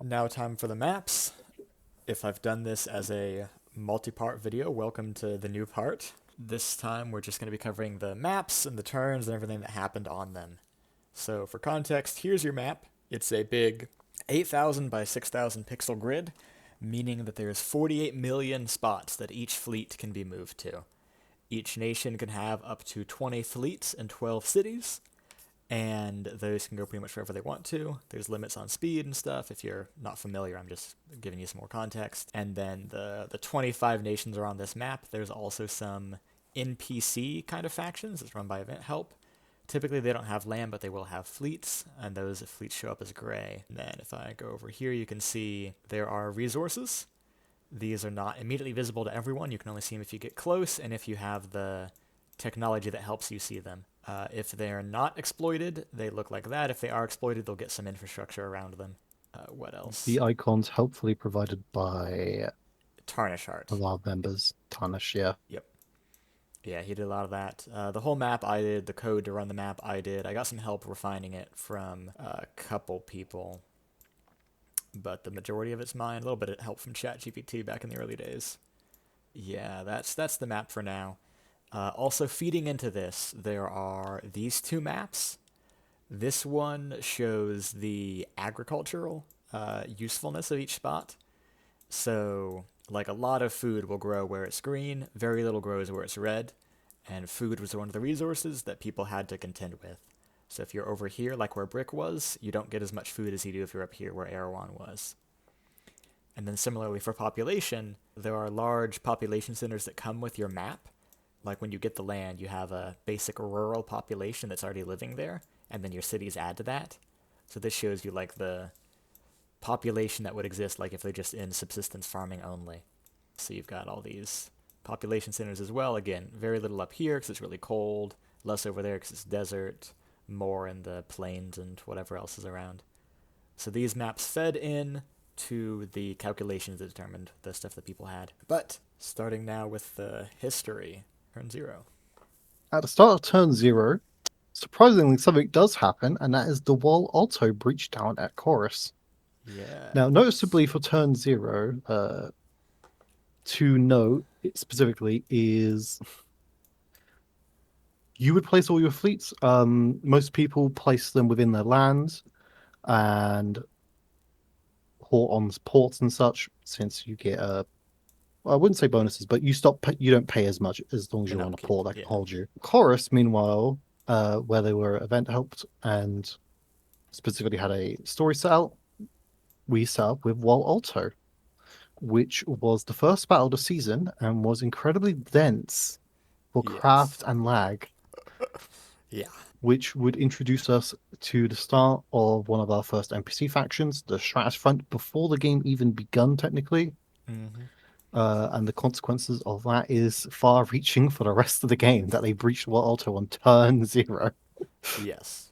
Now time for the maps. If I've done this as a multi-part video, welcome to the new part. This time we're just going to be covering the maps and the turns and everything that happened on them. So for context, here's your map. It's a big 8,000 by 6,000 pixel grid, meaning that there's 48 million spots that each fleet can be moved to. Each nation can have up to 20 fleets and 12 cities, and those can go pretty much wherever they want to. There's limits on speed and stuff. If you're not familiar, I'm just giving you some more context. And then the 25 nations are on this map. There's also some NPC kind of factions that's run by Event Help. Typically, they don't have land, but they will have fleets, and those fleets show up as gray. And then if I go over here, you can see there are resources. These are not immediately visible to everyone. You can only see them if you get close, and if you have the technology that helps you see them. If they're not exploited, they look like that. If they are exploited, they'll get some infrastructure around them. What else? The icons helpfully provided by Tarnish art. a lot of members. Tarnish, yeah. Yep. Yeah, he did a lot of that. The whole map I did, the code to run the map I did. I got some help refining it from a couple people, but the majority of it's mine. A little bit of help from ChatGPT back in the early days. Yeah, that's the map for now. Also feeding into this, there are these two maps. This one shows the agricultural usefulness of each spot. So, like a lot of food will grow where it's green, very little grows where it's red, and food was one of the resources that people had to contend with. So if you're over here, like where Brick was, you don't get as much food as you do if you're up here where Erewhon was. And then similarly for population, there are large population centers that come with your map. Like when you get the land, you have a basic rural population that's already living there, and then your cities add to that. So this shows you like the population that would exist like if they're just in subsistence farming only. So you've got all these population centers as well. Again, very little up here because it's really cold, less over there because it's desert, more in the plains and whatever else is around. So these maps fed in to the calculations that determined the stuff that people had. But starting now with the history, turn zero. At the start of turn 0, surprisingly, something does happen, and that is the wall Alto breach down at Chorus. Now, Yes. noticeably for turn 0, to note specifically is you would place all your fleets. Most people place them within their lands and port on ports and such, since you get I wouldn't say bonuses, but you don't pay as much as long as In you're on a upkeep, port that can yeah. hold you. Chorus, meanwhile, where they were event helped and specifically had a story set out, we set up with Wal Alto, which was the first battle of the season and was incredibly dense for Yes. craft and lag, Yeah. which would introduce us to the start of one of our first NPC factions, the Stratus Front, before the game even begun, technically. Mm-hmm. And the consequences of that is far reaching for the rest of the game that they breached Wal Alto on turn 0. Yes.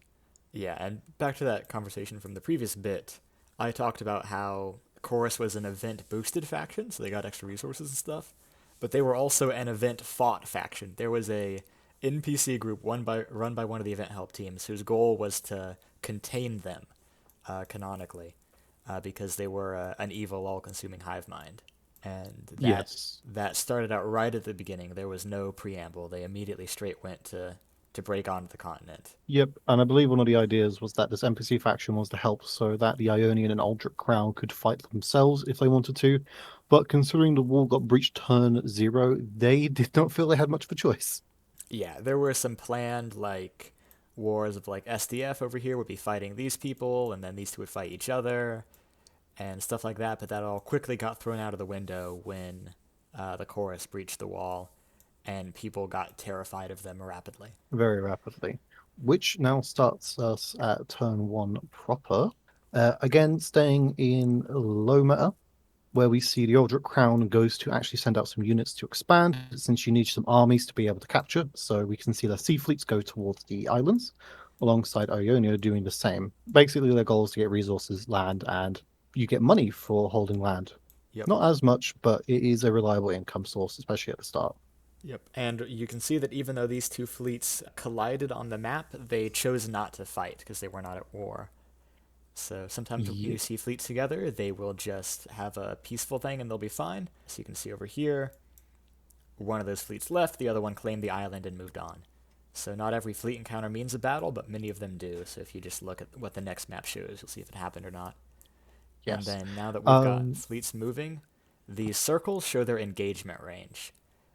Yeah, and back to that conversation from the previous bit, I talked about how Chorus was an event boosted faction, so they got extra resources and stuff, but they were also an event fought faction. There was a NPC group run by one of the event help teams whose goal was to contain them canonically because they were an evil, all-consuming hive mind. And Yes. that started out right at the beginning. There was no preamble. They immediately straight went to break onto the continent. Yep, and I believe one of the ideas was that this NPC faction was to help so that the Ionian and Aldrich Crown could fight themselves if they wanted to. But considering the wall got breached turn 0, they did not feel they had much of a choice. Yeah, there were some planned like wars of like SDF over here would be fighting these people, and then these two would fight each other, and stuff like that. But that all quickly got thrown out of the window when the chorus breached the wall, and people got terrified of them rapidly. Very rapidly. Which now starts us at turn 1 proper. Again, staying in low meta, where we see the Aldrich Crown goes to actually send out some units to expand, since you need some armies to be able to capture. So we can see their sea fleets go towards the islands, alongside Ionia doing the same. Basically, their goal is to get resources, land, and you get money for holding land. Yep. Not as much, but it is a reliable income source, especially at the start. Yep. And you can see that even though these two fleets collided on the map, they chose not to fight because they were not at war. So sometimes when Yeah. you see fleets together, they will just have a peaceful thing and they'll be fine. So you can see over here, one of those fleets left, the other one claimed the island and moved on. So not every fleet encounter means a battle, but many of them do. So if you just look at what the next map shows, you'll see if it happened or not. And Yes. then now that we've got Um, fleets moving, these circles show their engagement range.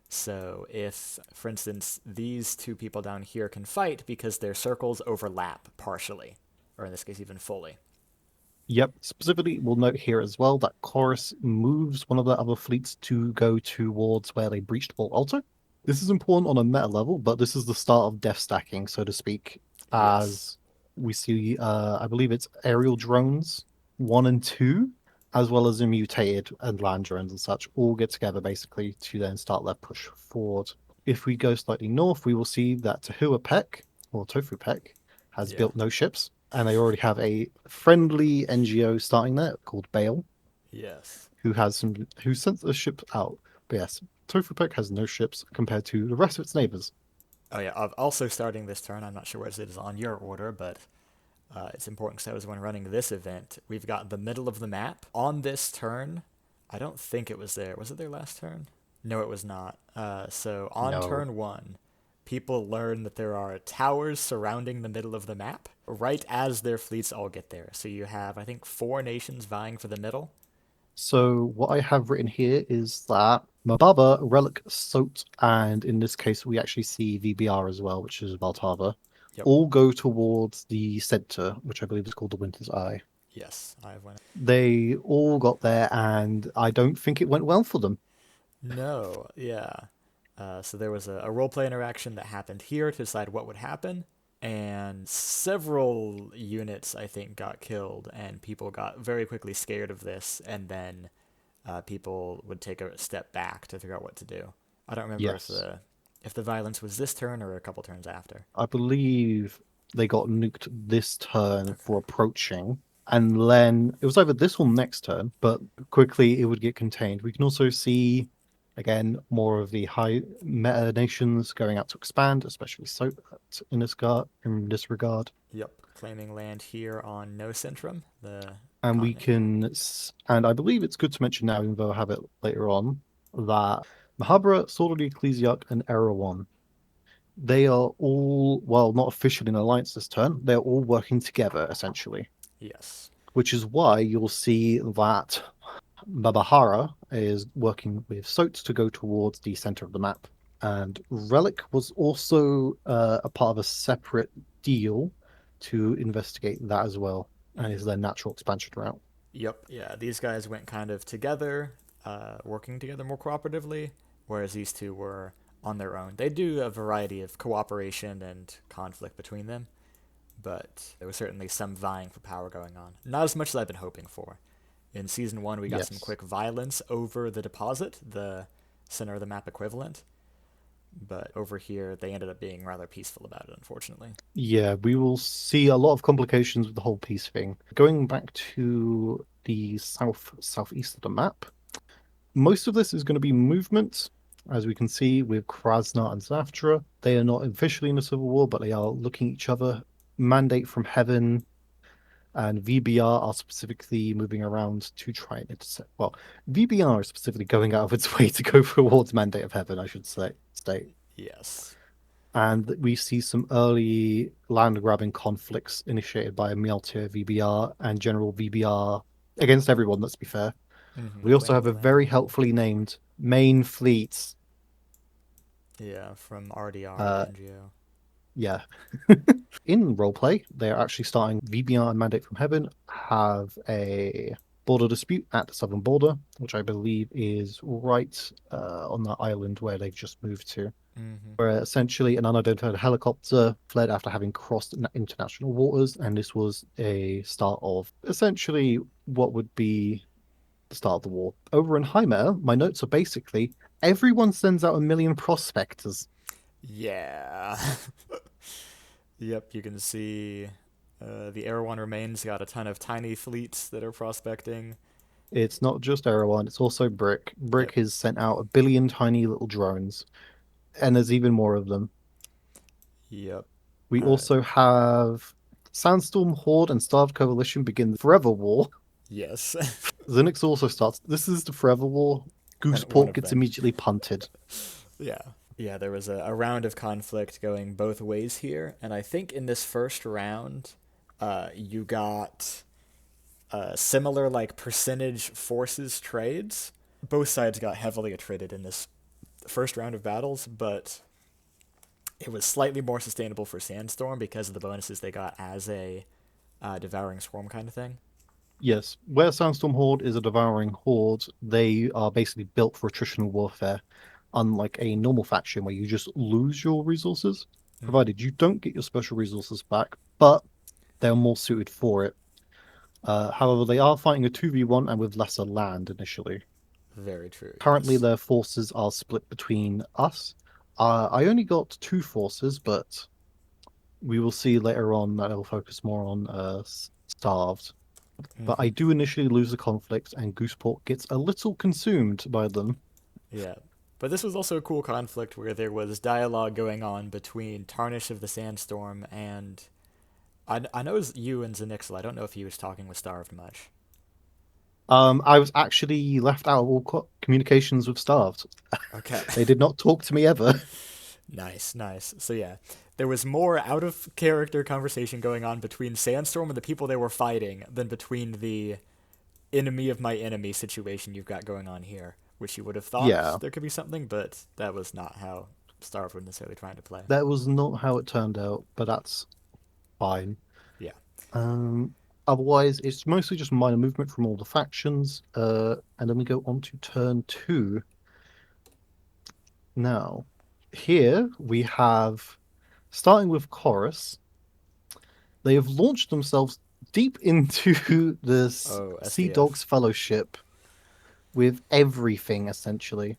So if, for instance, these two people down here can fight because their circles overlap partially, or in this case even fully. Yep. Specifically, we'll note here as well that Chorus moves one of the other fleets to go towards where they breached Vault Altar. This is important on a meta level, but this is the start of death stacking, so to speak, Yes. as we see, I believe it's aerial drones 1 and 2, as well as the mutated and land drones and such, all get together basically to then start their push forward. If we go slightly north, we will see that Tahua Peck, or Tofu Peck, has Yeah. built no ships, and they already have a friendly NGO starting there called Bale, Yes. who sent the ship out. But yes, Tofupek has no ships compared to the rest of its neighbors. Oh yeah. Also starting this turn, I'm not sure where it is on your order, but it's important because I was when running this event. We've got the middle of the map on this turn. I don't think it was there. Was it there last turn? No, it was not. So on No. turn one, people learn that there are towers surrounding the middle of the map right as their fleets all get there. So you have, I think, four nations vying for the middle. So what I have written here is that Mababa, Relic, Sot, and in this case we actually see VBR as well, which is Baltava, Yep. all go towards the center, which I believe is called the Winter's Eye. Yes, I have one. They all got there, and I don't think it went well for them. No, yeah. So there was a roleplay interaction that happened here to decide what would happen, and several units I think got killed, and people got very quickly scared of this, and then people would take a step back to figure out what to do. I don't remember Yes. if the violence was this turn or a couple turns after. I believe they got nuked this turn Okay. for approaching, and then it was either this or next turn, but quickly it would get contained. We can also see, again, more of the high meta nations going out to expand, especially so in this regard. Yep. Claiming land here on No Centrum, the And we continent here. can, and I believe it's good to mention now, even though I have it later on, that Mahabra, Sword of the Ecclesiarch, and Erewhon, they are all, well, not officially in alliance this turn, they're all working together, essentially. Yes. Which is why you'll see that Babahara is working with Sot to go towards the center of the map. And Relic was also a part of a separate deal to investigate that as well, and is Mm-hmm. their natural expansion route. Yep. Yeah. These guys went kind of together, working together more cooperatively, whereas these two were on their own. They do a variety of cooperation and conflict between them, but there was certainly some vying for power going on. Not as much as I've been hoping for. In season one, we got some Yes. quick violence over the deposit, the center of the map equivalent, but over here they ended up being rather peaceful about it, unfortunately. Yeah, we will see a lot of complications with the whole peace thing. Going back to the southeast of the map, most of this is going to be movement, as we can see with Krasna and Zaftra. They are not officially in a civil war, but they are looking at each other. Mandate from Heaven and VBR are specifically moving around to try and intercept. Well, VBR is specifically going out of its way to go towards Mandate of Heaven, I should say. State. Yes. And we see some early land grabbing conflicts initiated by Mjolnir VBR and General VBR against everyone, let's be fair. Mm-hmm. We also have Claiming a land very on them. helpfully named main fleet. Yeah, from RDR, the Uh, NGO. yeah. In roleplay, they're actually starting VBR and Mandate from Heaven have a border dispute at the southern border, which I believe is right on the island where they've just moved to. Mm-hmm. Where essentially an unidentified helicopter fled after having crossed international waters, and this was a start of essentially what would be the start of the war. Over in Hymera, my notes are basically everyone sends out a million prospectors. Yeah. Yep, you can see the Erewhon Remains got a ton of tiny fleets that are prospecting. It's not just Erewhon, it's also Brick. Yep. Brick has sent out a billion tiny little drones, and there's even more of them. Yep. We Uh, also have Sandstorm Horde and Starved Coalition begin the Forever War. Yes. Zinix also starts. This is the Forever War. And one Gooseport of gets them. immediately punted. Yeah. Yeah, there was a round of conflict going both ways here. And I think in this first round, you got similar like percentage forces trades. Both sides got heavily attrited in this first round of battles, but it was slightly more sustainable for Sandstorm because of the bonuses they got as a devouring swarm kind of thing. Yes, where Sandstorm Horde is a devouring horde, they are basically built for attritional warfare, unlike a normal faction where you just lose your resources, Mm-hmm. provided you don't get your special resources back, but they're more suited for it. However, they are fighting a 2v1 and with lesser land initially. Very true. Currently, Yes. their forces are split between us. I only got two forces, but we will see later on that it'll focus more on Starved. But I Mm-hmm. do initially lose the conflict, and Gooseport gets a little consumed by them. Yeah. But this was also a cool conflict where there was dialogue going on between Tarnish of the Sandstorm and I know it was you and Zenixel. I don't know if he was talking with Starved much. I was actually left out of all communications with Starved. Okay. They did not talk to me ever. Nice, nice. So yeah, there was more out of character conversation going on between Sandstorm and the people they were fighting than between the enemy of my enemy situation you've got going on here, which you would have thought Yeah, there could be something, but that was not how Starved was necessarily trying to play. that was not how it turned out, but that's fine. Yeah. Um, Otherwise, it's mostly just minor movement from all the factions. And then we go on to turn two. Now, here we have, starting with Chorus, they have launched themselves deep into the Oh, Sea SDF. Dogs Fellowship with everything essentially,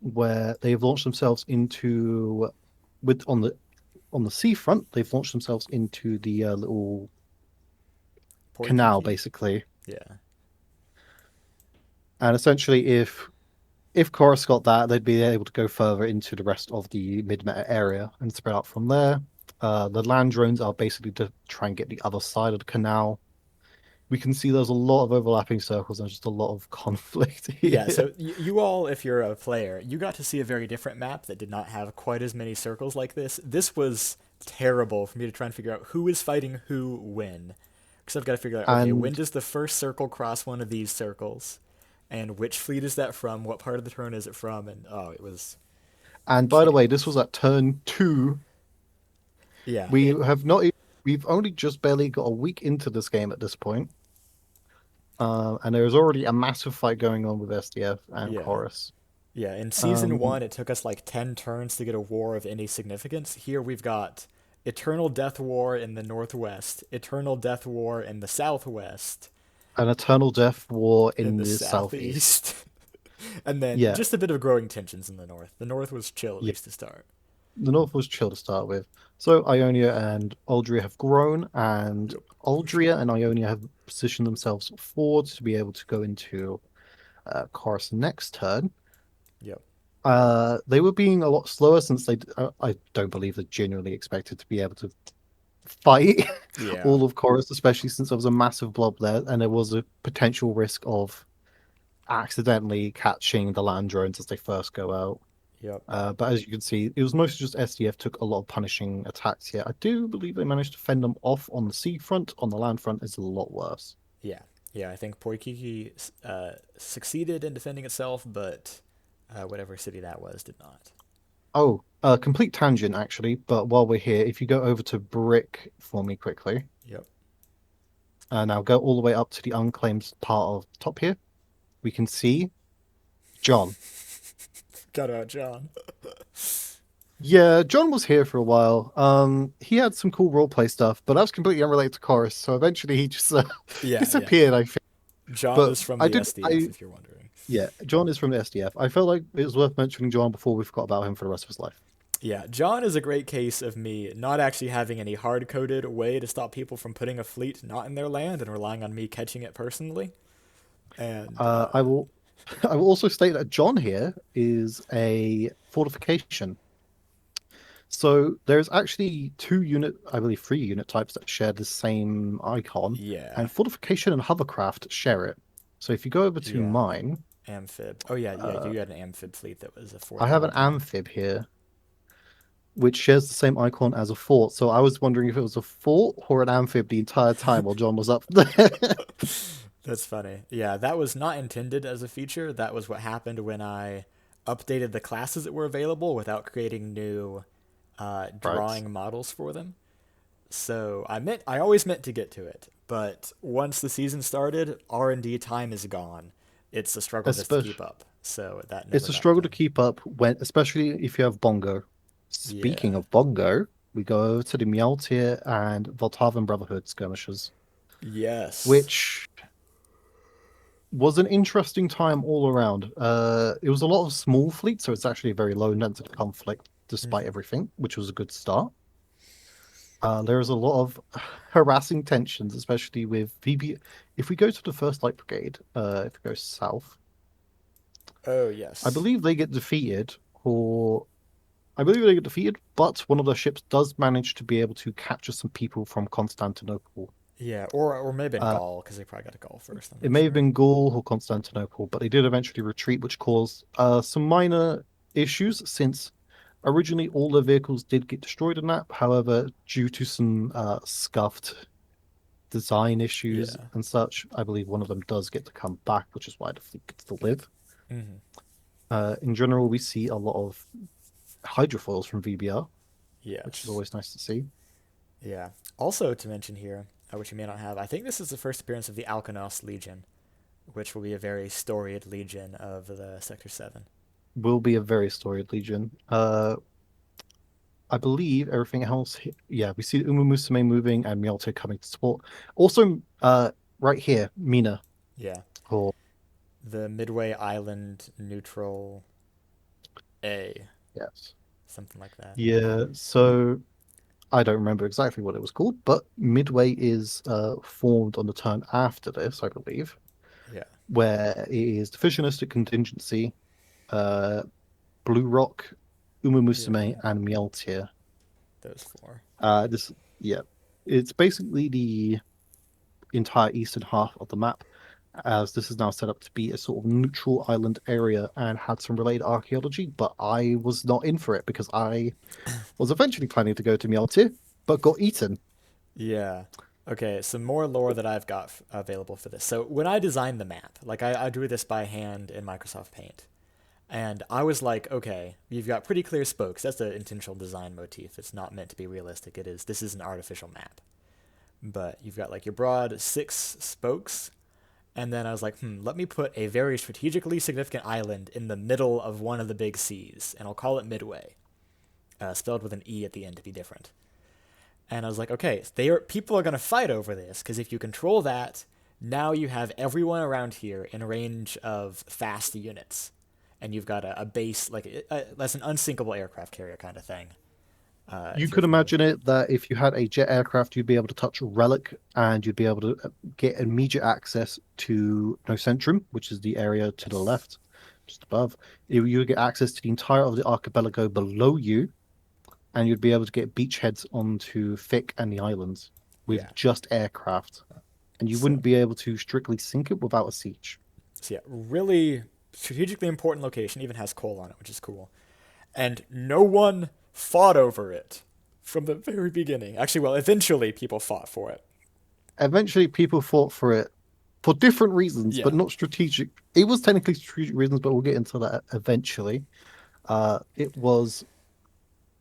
where they've launched themselves into with on the seafront. They've launched themselves into the little canal, Poikiki? basically, Yeah. and essentially, if Chorus got that, they'd be able to go further into the rest of the mid-meta area and spread out from there. The land drones are basically to try and get the other side of the canal. We can see there's a lot of overlapping circles and just a lot of conflict Yeah, here. so you all, if you're a player, you got to see a very different map that did not have quite as many circles like this. This was terrible for me to try and figure out who is fighting who when. Because I've got to figure out, okay, when And does the first circle cross one of these circles? And which fleet is that from? What part of the turn is it from? And oh, it was and by the way, this was chaos. at turn two. Yeah, We have not. We've only just barely got a week into this game at this point, and there is already a massive fight going on with SDF and yeah. Chorus. Yeah, in season Um, one, it took us like 10 turns to get a war of any significance. Here we've got Eternal Death War in the Northwest, Eternal Death War in the Southwest, an Eternal Death War in in the the southeast. Southeast, and then Yeah, just a bit of growing tensions in the North. The North was chill, at yeah. least to start. The North was chill to start with. So Ionia and Aldria have grown, and Yep, for Aldria sure. and Ionia have positioned themselves forward to be able to go into Chorus next turn. Yep. They were being a lot slower since I don't believe they genuinely expected to be able to fight Yeah. all of Chorus, especially since there was a massive blob there and there was a potential risk of accidentally catching the land drones as they first go out. Yep. But as you can see, it was mostly just SDF took a lot of punishing attacks here. I do believe they managed to fend them off on the sea front. On the land front, it's a lot worse. Yeah. Yeah, I think Poikiki succeeded in defending itself, but whatever city that was did not. Oh, complete tangent actually. But while we're here, if you go over to Brick for me quickly, Yep. now go all the way up to the unclaimed part of top here, we can see John. Got out, John. Yeah, John was here for a while. He had some cool roleplay stuff, but that was completely unrelated to Chorus. So eventually he just Yeah, yeah. disappeared, I think. John But is from I the did, SDF, if you're wondering. yeah, John is from the SDF. I felt like it was worth mentioning John before we forgot about him for the rest of his life. Yeah, John is a great case of me not actually having any hard coded way to stop people from putting a fleet not in their land and relying on me catching it personally. And I will, I will also state that John here is a fortification. So there's actually I believe 3 unit types that share the same icon, Yeah, and fortification and hovercraft share it. So if you go over to yeah. mine, Amphib. Oh yeah, yeah. uh, You had an amphib fleet that was a I fourth have an level giant. amphib here, which shares the same icon as a fort. So I was wondering if it was a fort or an amphib the entire time while John was up there. That's funny. Yeah, that was not intended as a feature. That was what happened when I updated the classes that were available without creating new Right. drawing models for them. So I always meant to get to it, but once the season started, R&D time is gone. It's a struggle just to Especially, keep up. So that it's never a got struggle to done. keep up when, especially if you have Bongo. Speaking Yeah. of Bongo, we go over to the Mjolnir and Voltavan Brotherhood skirmishes, Yes. which was an interesting time all around. It was a lot of small fleets, so it's actually a very low intensity conflict despite Hmm. everything, which was a good start. There is a lot of harassing tensions, especially with VB. If we go to the First Light Brigade, if we go south, Oh, I yes. believe they get defeated, or I believe they get defeated, but one of their ships does manage to be able to capture some people from Constantinople. Yeah, or maybe in Uh, Gaul, because they probably got to Gaul first. I'm it not may have sure. been Gaul or Constantinople, but they did eventually retreat, which caused some minor issues since originally all the vehicles did get destroyed in that. However, due to some scuffed design issues Yeah. and such, I believe one of them does get to come back, which is why the fleet gets to live. Hmm. In general, we see a lot of hydrofoils from VBR, which is Yes. always nice to see. Yeah. Also to mention here, which you may not have, I think this is the first appearance of the Alkanos Legion, which will be a very storied legion of the Sector 7. Will be a very storied legion. I believe everything else. Yeah, we see Uma Musume moving and Myoto coming to support. Also, right here, Mina. Yeah. Or The Midway Island Neutral A, yes, something like that. yeah. So I don't remember exactly what it was called, but Midway is formed on the turn after this, I believe, Yeah. where it is the Fissionistic Contingency, uh, Blue Rock, Uma Musume, Yeah. and Mjolnir. Those four. This, yeah, it's basically the entire eastern half of the map, as this is now set up to be a sort of neutral island area and had some related archaeology. But I was not in for it because I was eventually planning to go to Mjolnir, but got eaten. Yeah. Okay, some more lore that I've got available for this. So when I designed the map, like I drew this by hand in Microsoft Paint, and I was like, okay, you've got pretty clear spokes. That's an intentional design motif. It's not meant to be realistic. It is. This is an artificial map. But you've got like your broad six spokes, and then I was like, let me put a very strategically significant island in the middle of one of the big seas, and I'll call it Midway, spelled with an E at the end to be different. And I was like, okay, people are gonna fight over this because if you control that, now you have everyone around here in range of fast units, and you've got a base like that's an unsinkable aircraft carrier kind of thing. You If you're could familiar. imagine it that if you had a jet aircraft, you'd be able to touch Relic and you'd be able to get immediate access to Nocentrum, which is the area to the Yes. left, just above. You would get access to the entire of the archipelago below you, and you'd be able to get beachheads onto Thick and the islands Yeah. with just aircraft. And you So wouldn't be able to strictly sink it without a siege. so yeah, really strategically important location. Even has coal on it, which is cool. And no one fought over it from the very beginning. Actually, well, eventually people fought for it. Eventually, people fought for it for different reasons, Yeah. but not strategic. It was technically strategic reasons, but we'll get into that eventually. It was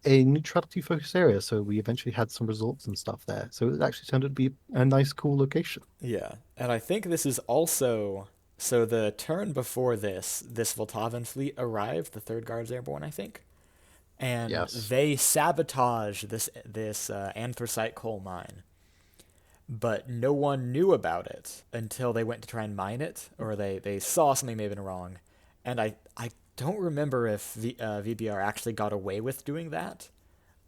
a neutrality focused area, so we eventually had some resorts and stuff there. So it actually turned out to be a nice, cool location. Yeah, and I think this is also so the turn before this Voltavan fleet arrived, the Third Guards Airborne, I think, and Yes. they sabotage this anthracite coal mine, but no one knew about it until they went to try and mine it, or they saw something may have been wrong, and I don't remember if the VBR actually got away with doing that,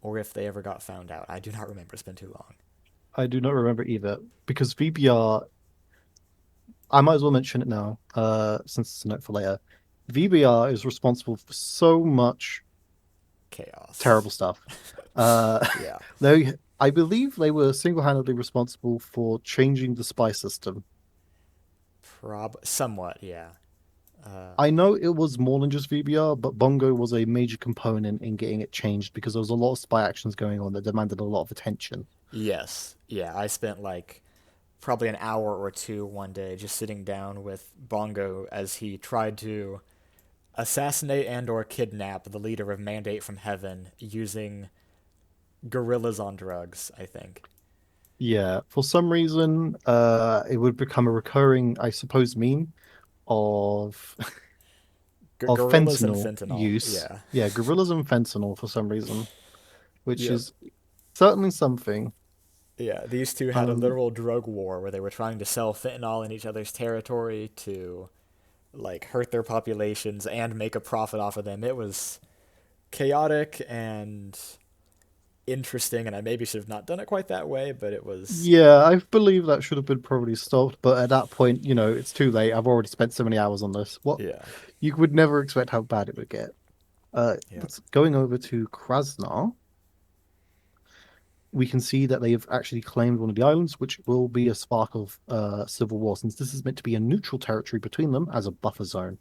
or if they ever got found out. I do not remember. It's been too long. I do not remember either because VBR, I might as well mention it now, since it's a note for later. VBR is responsible for so much Chaos. Terrible stuff. Uh, Yeah. I believe they were single-handedly responsible for changing the spy system. Somewhat, yeah. I know it was more than just VBR, but Bongo was a major component in getting it changed because there was a lot of spy actions going on that demanded a lot of attention. Yes. Yeah, I spent like probably an hour or two one day just sitting down with Bongo as he tried to assassinate and or kidnap the leader of Mandate from Heaven using gorillas on drugs, I think. Yeah, for some reason, it would become a recurring, I suppose, meme of of Gorillas and fentanyl fentanyl. use. Yeah. Yeah, gorillas and fentanyl for some reason, which Yep. is certainly something. Yeah, these two had a Um, literal drug war where they were trying to sell fentanyl in each other's territory to like hurt their populations and make a profit off of them. It was chaotic and interesting, and I maybe should have not done it quite that way, but it was. yeah, I believe that should have been probably stopped, but at that point, it's too late. I've already spent so many hours on this. What Yeah. you would never expect how bad it would get. Yep. Let's going over to Krasnar. We can see that they've actually claimed one of the islands, which will be a spark of civil war, since this is meant to be a neutral territory between them as a buffer zone,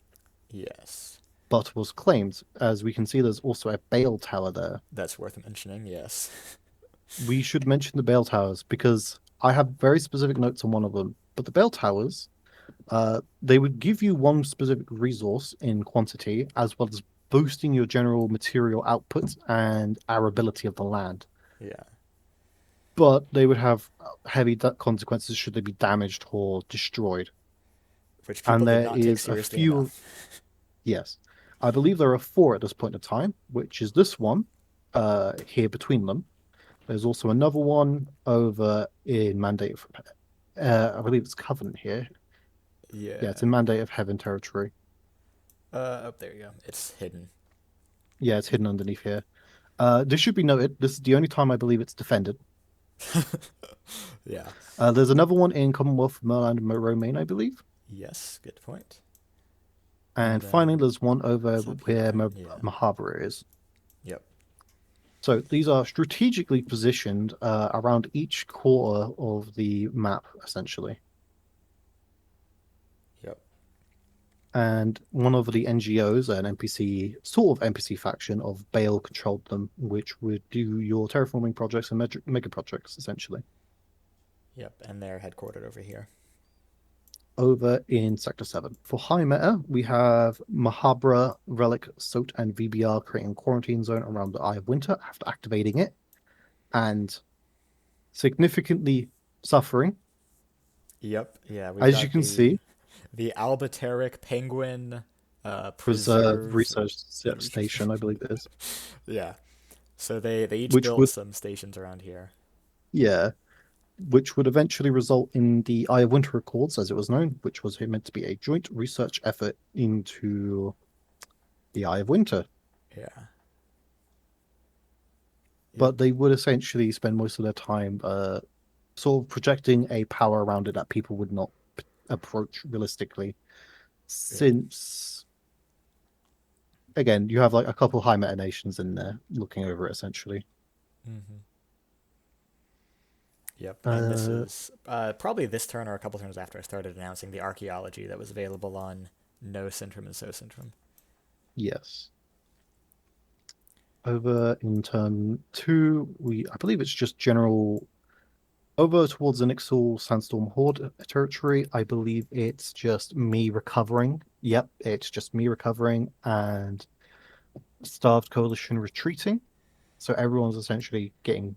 Yes. but was claimed. As we can see, there's also a Bale Tower there. That's worth mentioning. Yes. We should mention the Bale Towers because I have very specific notes on one of them. But the Bale Towers, they would give you one specific resource in quantity, as well as boosting your general material output and arability of the land. Yeah. But they would have heavy consequences should they be damaged or destroyed. Which people And did there not take is a seriously few, enough. yes, I believe there are four at this point in time, which is this one here between them. There's also another one over in Mandate of, I believe it's Covenant here. Yeah, it's Yeah. in Mandate of Heaven territory. Oh, there you go. It's hidden. Yeah, it's hidden underneath here. This should be noted. This is the only time I believe it's defended. Yeah. There's another one in Commonwealth of Merland and Romaine, I believe. Yes. Good point. And And finally, then there's one over what's up here? where Yeah. Mahabra is. Yep. So these are strategically positioned around each quarter of the map, essentially. Yep. And one of the NGOs, an NPC, sort of NPC faction of Bale controlled them, which would do your terraforming projects and mega projects, essentially. Yep. And they're headquartered over here. Over in Sector 7. For high meta, we have Mahabra, Relic, Soat, and VBR creating a quarantine zone around the Eye of Winter after activating it, and significantly suffering. Yep. Yeah. We've As you got can the see, the Albateric Penguin Preserve Preserve. Research Station, I believe it is, Yeah. So they each which built would, some stations around here. yeah, which would eventually result in the Eye of Winter Accords, as it was known, which was meant to be a joint research effort into the Eye of Winter. Yeah. Yep. But they would essentially spend most of their time sort of projecting a power around it that people would not approach realistically. Yeah. Since, again, you have like a couple high meta nations in there looking over it essentially. Mm-hmm. Yep. And this Uh, is probably this turn or a couple turns after I started announcing the archaeology that was available on No Centrum and So Centrum. yes. Over in turn two, I believe it's just general. Over towards the Nixel Sandstorm Horde territory, I believe it's just me recovering. Yep, it's just me recovering and Starved Coalition retreating. So everyone's essentially getting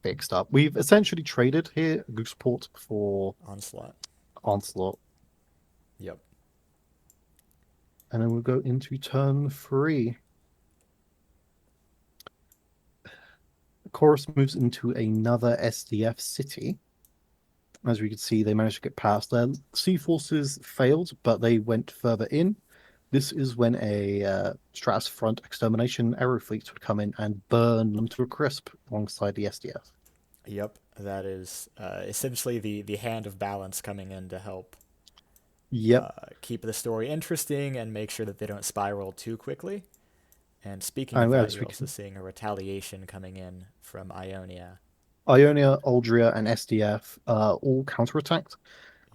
fixed up. We've essentially traded here Gooseport for Onslaught. Onslaught. Yep. And then we'll go into turn three. Chorus moves into another SDF city. As we can see, they managed to get past. Their sea forces failed, but they went further in. This is when a Stratus Front extermination aero fleet would come in and burn them to a crisp alongside the SDF. Yep. That is essentially the hand of balance coming in to help Yep. keep the story interesting and make sure that they don't spiral too quickly. And speaking of And that, as you're we also can, seeing a retaliation coming in from Ionia. Ionia, Aldria, and SDF all counterattacked.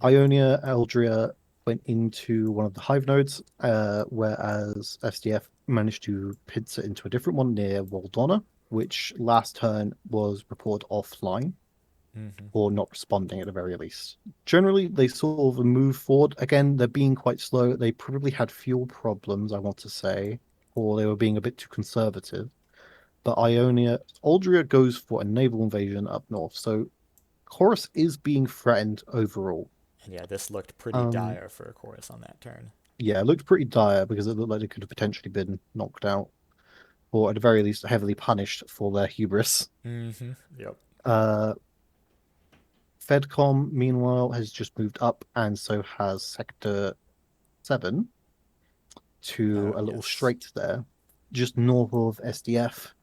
Yep. Ionia, Aldria went into one of the hive nodes, whereas SDF managed to pincer into a different one near Waldonna, which last turn was reported offline Mm-hmm. or not responding at the very least. Generally, they sort of move forward. Again, they're being quite slow. They probably had fuel problems, I want to say, or they were being a bit too conservative. But Ionia, Aldria goes for a naval invasion up north. So Chorus is being threatened overall. And yeah, this looked pretty Um, dire for a chorus on that turn. yeah, it looked pretty dire because it looked like they could have potentially been knocked out, or at the very least heavily punished for their hubris. Mm-hmm. Yep. Uh, Fedcom, meanwhile, has just moved up, and so has Sector 7 to Oh, a little yes. strait there, just north of SDF.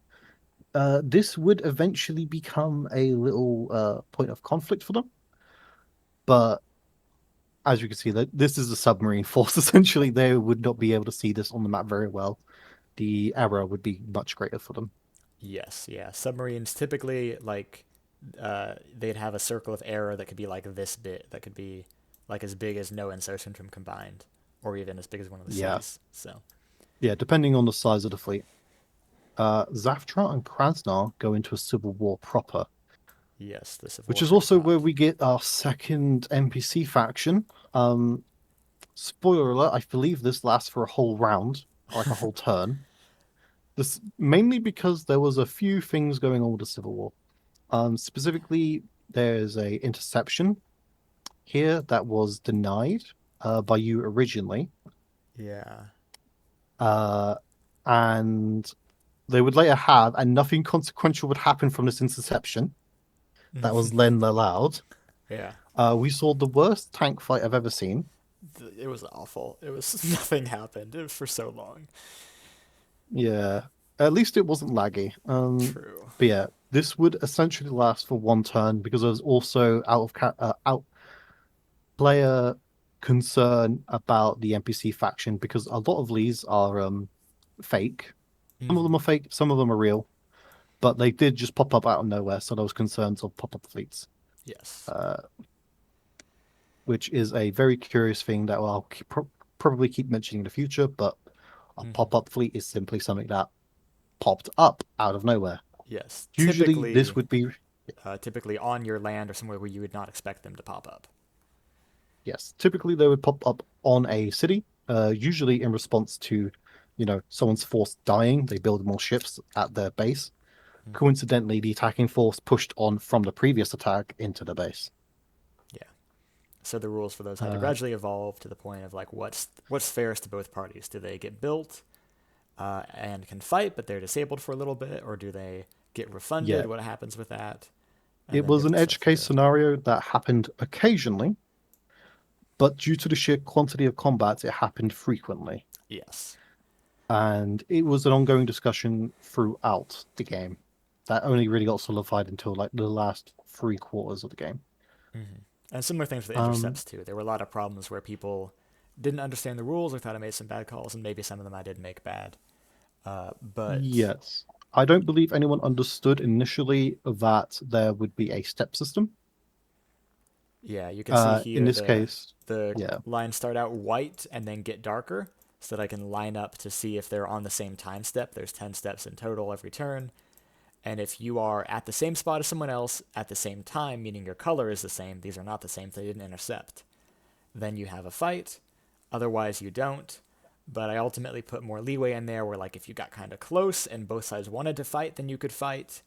This would eventually become a little point of conflict for them, but as you can see, that this is a submarine force. Essentially, they would not be able to see this on the map very well. The error would be much greater for them. Yes, yeah. Submarines typically, like, they'd have a circle of error that could be like this bit, that could be like as big as Noah and Sosentrum combined, or even as big as one of the Yeah, cities. So, yeah, depending on the size of the fleet. Zaftra and Krasnar go into a civil war proper, yes, the Civil which War is turns also where hot. we get our second NPC faction. Um, Spoiler alert, I believe this lasts for a whole round, like a whole turn. This mainly because there was a few things going on with the Civil War. Specifically, there's a interception here that was denied by you originally, Yeah. uh, and they would later have, and nothing consequential would happen from this interception. That was then allowed. Yeah. We saw the worst tank fight I've ever seen. It was awful. It was nothing happened. It was for so long. Yeah, at least it wasn't laggy. True. But yeah, this would essentially last for one turn because there's also out player concern about the NPC faction because a lot of these are fake. Some of Mm-hmm. them are fake, some of them are real, but they did just pop up out of nowhere. So there was concerns of pop up fleets, Yes. uh, which is a very curious thing that I'll probably keep mentioning in the future. But a Mm-hmm. pop up fleet is simply something that popped up out of nowhere. Yes. Usually, this would be Typically on your land or somewhere where you would not expect them to pop up. yes. Typically, they would pop up on a city, usually in response to, someone's force dying. They build more ships at their base. Mm-hmm. Coincidentally, the attacking force pushed on from the previous attack into the base. Yeah. So the rules for those had to Uh, gradually evolve to the point of like what's fairest to both parties. Do they get built and can fight, but they're disabled for a little bit, or do they get refunded? yeah, What happens with that? And it then was an different edge stuff would case go. scenario that happened occasionally, but due to the sheer quantity of combat, it happened frequently. Yes. And it was an ongoing discussion throughout the game that only really got solidified until like the last 3 quarters of the game. Mm-hmm. And similar things with Um, intercepts too. There were a lot of problems where people didn't understand the rules or thought I made some bad calls, and maybe some of them I did make bad. But yes. I don't believe anyone understood initially that there would be a step system. yeah, you can see In here this the case, the yeah, lines start out white and then get darker, so that I can line up to see if they're on the same time step. There's 10 steps in total every turn. And if you are at the same spot as someone else at the same time, meaning your color is the same, these are not the same, so they didn't intercept, then you have a fight. Otherwise, you don't. But I ultimately put more leeway in there where, like, if you got kind of close and both sides wanted to fight, then you could fight.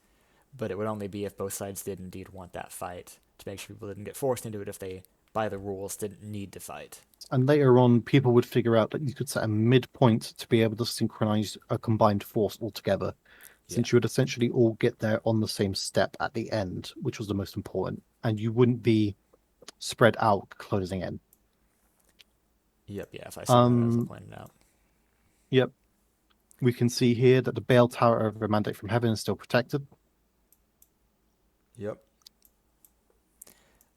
But it would only be if both sides did indeed want that fight to make sure people didn't get forced into it if they, by the rules, didn't need to fight. and later on, people would figure out that you could set a midpoint to be able to synchronize a combined force altogether, Yeah. since you would essentially all get there on the same step at the end, which was the most important, and you wouldn't be spread out closing in. Yep, yeah, if I saw that as I Um, pointed out. yep, we can see here that the Bale Tower of a Mandate from Heaven is still protected. Yep.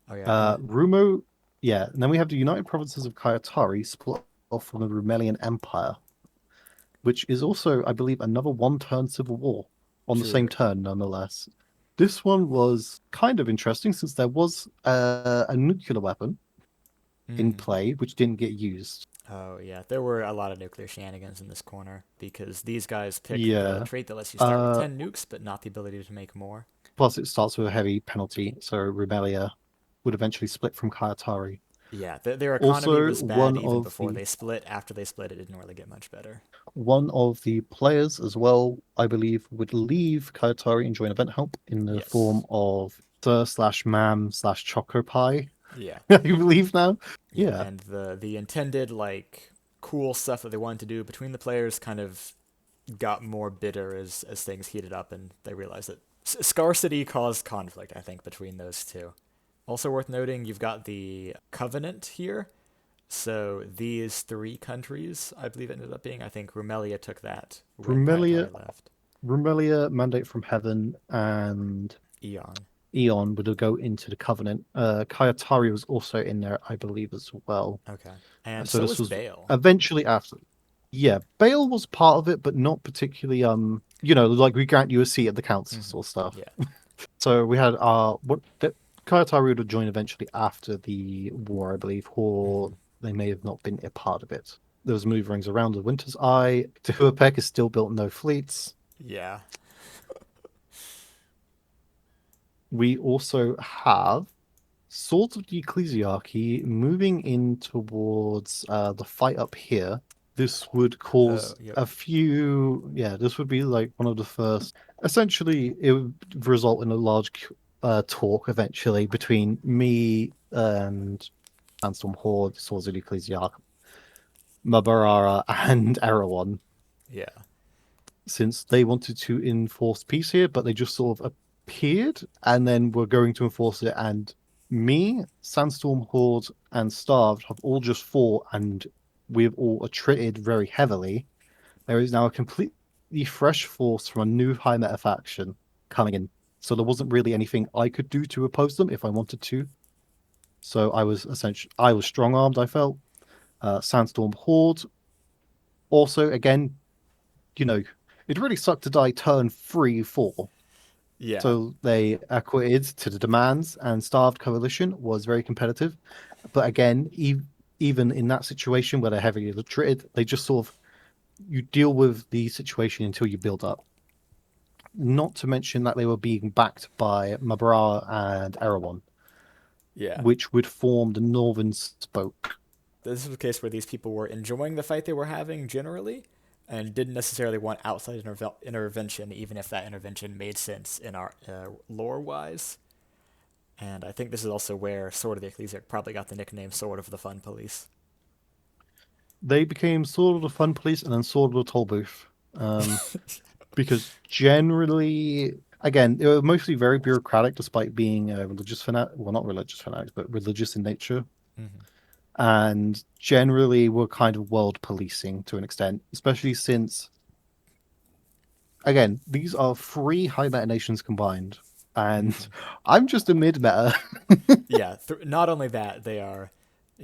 Oh, yeah, and Rumo, yeah, and then we have the United Provinces of Kayatari split off from the Rumelian Empire. which is also, I believe, another one-turn civil war on the True. same turn, nonetheless. This one was kind of interesting since there was a nuclear weapon in Mm-hmm. play which didn't get used. Oh yeah, there were a lot of nuclear shenanigans in this corner because these guys picked the Yeah. trait that lets you start with Uh, 10 nukes, but not the ability to make more. Plus, it starts with a heavy penalty, so Rebelia would eventually split from Kayatari. Yeah, their economy Also, was bad even before they split. After they split, it didn't really get much better. one of the players as well, I believe, would leave Kayatari and join Event Help in the Yes. form of Sir slash Mam slash Choco Pie, Yeah. I believe now. Yeah, Yeah. and the intended like cool stuff that they wanted to do between the players kind of got more bitter as things heated up, and they realized that scarcity caused conflict. I think between those two. Also worth noting, you've got the Covenant here. So these three countries, I believe, ended up being. I think Rumelia took that when Rumelia, Kayatari left. Rumelia, Mandate from Heaven, and Eon. Eon would go into the Covenant. Kayatari was also in there, I believe, as well. Okay. And So so this was was Bale. eventually after. Yeah, Bale was part of it, but not particularly. Like we grant you a seat at the council Mm-hmm. stuff. Yeah. So we had what the Kayatari would join eventually after the war, I believe, or Mm-hmm. they may have not been a part of it. There was moverings around the Winter's Eye. Tehuapec is still built no fleets. Yeah. We also have Swords of the Ecclesiarchy moving in towards the fight up here. This would cause Yep. a few. Yeah, this would be like one of the first. Essentially, it would result in a large talk eventually between me and Sandstorm Horde, Swords of the Ecclesiarchy, Mabarara, and Erewhon, Yeah. since they wanted to enforce peace here, but they just sort of appeared and then were going to enforce it. And me, Sandstorm Horde, and Starved have all just fought, and we've all attrited very heavily. There is now a completely fresh force from a new high meta faction coming in. So there wasn't really anything I could do to oppose them if I wanted to. So I was strong armed. I felt Sandstorm Horde. Also, again, you know, it really sucked to die turn 3, 4. Yeah. So they acquited to the demands, and Starved Coalition was very competitive. But again, even in that situation where they're heavily retreated, they just sort of you deal with the situation until you build up. Not to mention that they were being backed by Mabra and Erewhon, Yeah. which would form the northern spoke. This is a case where these people were enjoying the fight they were having generally, and didn't necessarily want outside intervention, even if that intervention made sense in our lore wise. And I think this is also where Sword of the Ecclesiarch probably got the nickname Sword of the Fun Police. They became sort of the fun police and then sort of the toll booth. Because generally, again, they were mostly very bureaucratic, despite being religious fanatic. Well, not religious fanatics, but religious in nature, Mm-hmm. and generally were kind of world policing to an extent, especially since, again, these are three high meta nations combined, and Mm-hmm. I'm just a mid meta. Yeah, not only that, they are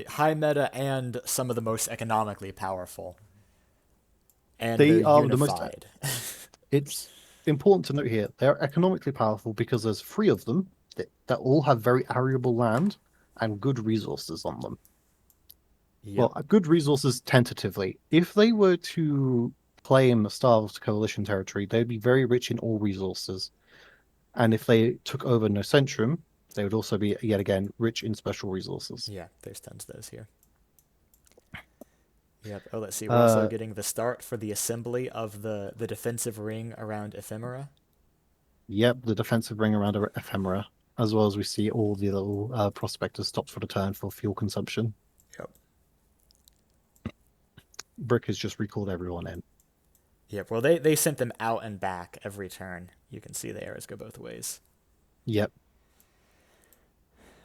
high meta and some of the most economically powerful, and they're They are the most. unified. It's important to note here they are economically powerful because there's three of them that all have very arable land and good resources on them. Yep. Well, good resources tentatively. If they were to claim Starved Coalition territory, they'd be very rich in all resources. And if they took over Nocentrum, they would also be, yet again, rich in special resources. Yeah, there's tons of those here. Yep. Oh, let's see. We're also Uh, getting the start for the assembly of the defensive ring around Ephemera. yep, the defensive ring around Ephemera, as well as we see all the little prospectors stopped for the turn for fuel consumption. Yep. Brick has just recalled everyone in. Yep. Well, they sent them out and back every turn. You can see the arrows go both ways. Yep.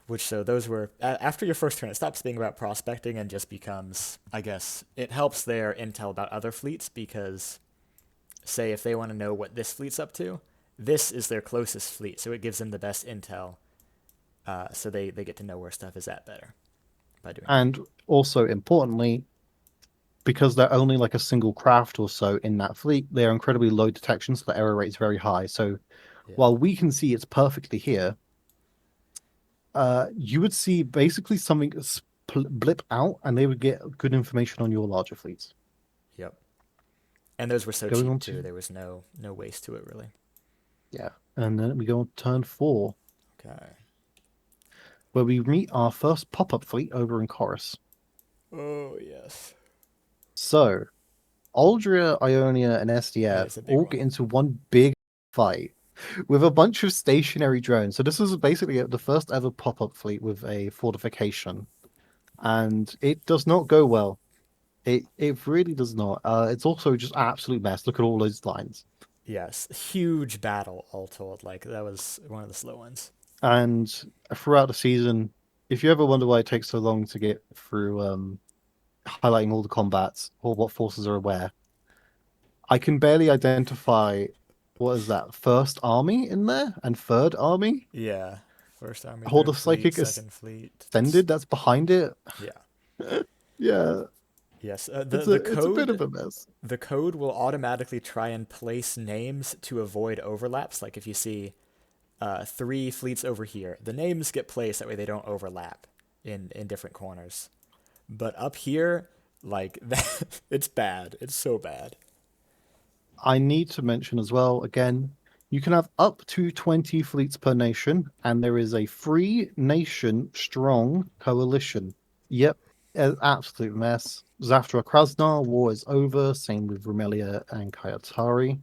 Which so those were after your first turn, it stops being about prospecting and just becomes, I guess, it helps their intel about other fleets because, say, if they want to know what this fleet's up to, this is their closest fleet, so it gives them the best intel. So they get to know where stuff is at better by doing that. And also importantly, because they're only like a single craft or so in that fleet, they are incredibly low detection, so the error rate is very high. So Yeah. while we can see it's perfectly here, you would see basically something blip out, and they would get good information on your larger fleets. Yep. And those were so Going cheap on too. to There was no waste to it really. yeah, and then we go on to turn 4, Okay. where we meet our first pop-up fleet over in Chorus. Oh yes. So Aldria, Ionia, and That SDF is a big all one. get into one big fight with a bunch of stationary drones. So this is basically the first ever pop-up fleet with a fortification, and it does not go well. It really does not. It's also just absolute mess. Look at all those lines. Yes, huge battle all told. Like that was one of the slow ones. And throughout the season, if you ever wonder why it takes so long to get through highlighting all the combats or what forces are where, I can barely identify what is that first army in there and third army. Yeah. First army, Horde third of fleet, Psychic second fleet. It's Ascended that's behind it. yeah. Yeah, Yes. it's The a it's a bit of code a mess. the code will automatically try and place names to avoid overlaps. Like if you see three fleets over here, the names get placed that way they don't overlap in different corners. But up here, like that, it's bad. It's so bad. I need to mention as well, again, you can have up to 20 fleets per nation, and there is a free nation strong coalition. Yep, an absolute mess. Zaftra Krasnar, war is over. Same with Rumelia and Kayatari. Yep.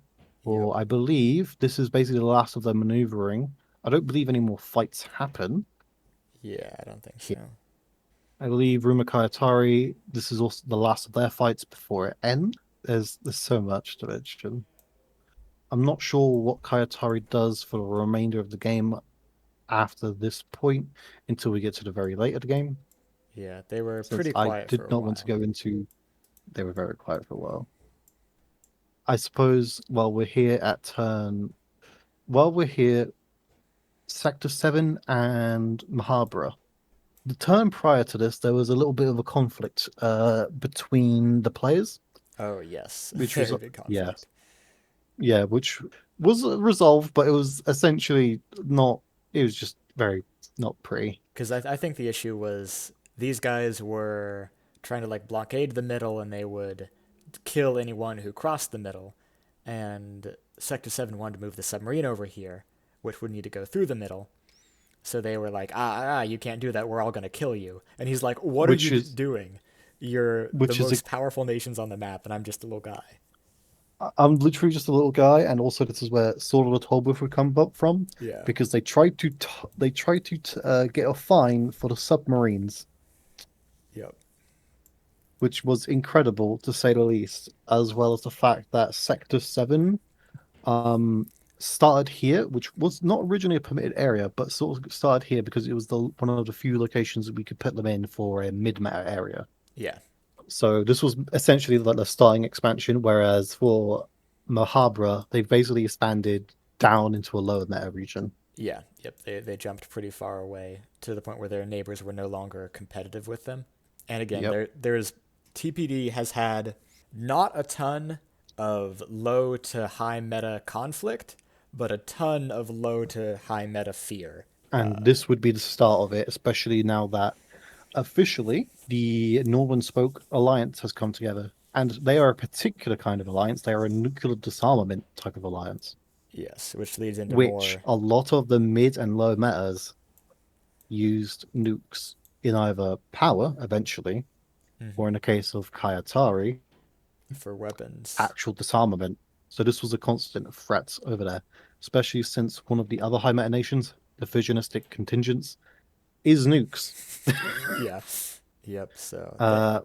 Or I believe this is basically the last of their maneuvering. I don't believe any more fights happen. Yeah, I don't think Yeah. so. I believe Ruma Kayatari, this is also the last of their fights before it ends. There's so much to mention. I'm not sure what Kayatari does for the remainder of the game after this point until we get to the very late of the game, Yeah, they were since pretty I quiet did for a not want to while. go into. They were very quiet for a while. I suppose while we're here, Sector 7 and Mahabra. The turn prior to this, there was a little bit of a conflict between the players, Oh yes, which was very big yeah, conflict. yeah, which was resolved, but it was essentially not. It was just very not pretty. Because I think the issue was these guys were trying to like blockade the middle, and they would kill anyone who crossed the middle. And Sector 7 wanted to move the submarine over here, which would need to go through the middle. So they were like, you can't do that. We're all going to kill you. And he's like, what are which you is doing? You're the which is a, most powerful nations on the map, and I'm just a little guy. I'm literally just a little guy, and also this is where Sword of the Tollbooth would come up from, Yeah. because they tried to get a fine for the submarines, Yep. which was incredible to say the least, as well as the fact that Sector 7 um started here, which was not originally a permitted area, but sort of started here because it was the one of the few locations that we could put them in for a mid-meta area. Yeah. So this was essentially like the starting expansion, whereas for Mahabra, they've basically expanded down into a lower meta region. Yeah. Yep. They jumped pretty far away to the point where their neighbors were no longer competitive with them. And again, Yep. there's TPD has had not a ton of low to high meta conflict, but a ton of low to high meta fear. And this would be the start of it, especially now that officially the Northern Spoke Alliance has come together. And they are a particular kind of alliance. They are a nuclear disarmament type of alliance, Yes, which leads into which more. a lot of the mid and low metas used nukes in either power eventually, or in Mhm. the case of Kayatari, For weapons. actual disarmament. So this was a constant threat over there, especially since one of the other high meta nations, the fusionistic contingents, is nukes. Yeah. Yep. So that. uh,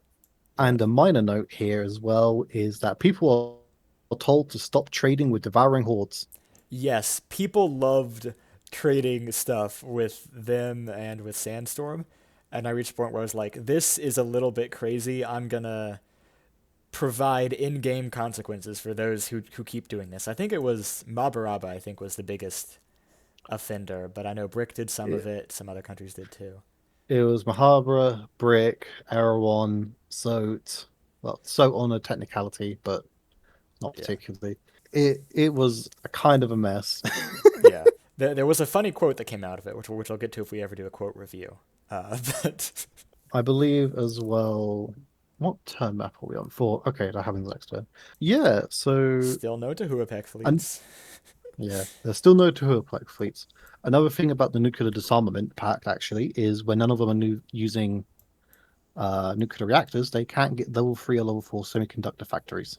Yeah. and a minor note here as well is that people are told to stop trading with devouring hordes, Yes, people loved trading stuff with them and with Sandstorm, and I reached a point where I was like, "This is a little bit crazy. I'm gonna provide in-game consequences for those who keep doing this." I think it was Mabaraba. I think was the biggest offender, but I know Brick did some of it, it. Some other countries did too. it was Mahabra, Brick, Erewhon, Soot. well, so on a technicality, but not Yeah, particularly. It was a kind of a mess. yeah. There was a funny quote that came out of it, which I'll get to if we ever do a quote review. But I believe as well. What turn map are we on for? Okay, they're having the next turn. Yeah, so still no Tehuapec and fleets. yeah, there's still no Tehuapec fleets. Another thing about the nuclear disarmament pact actually is when none of them are using nuclear reactors, they can't get level 3 or level 4 semiconductor factories,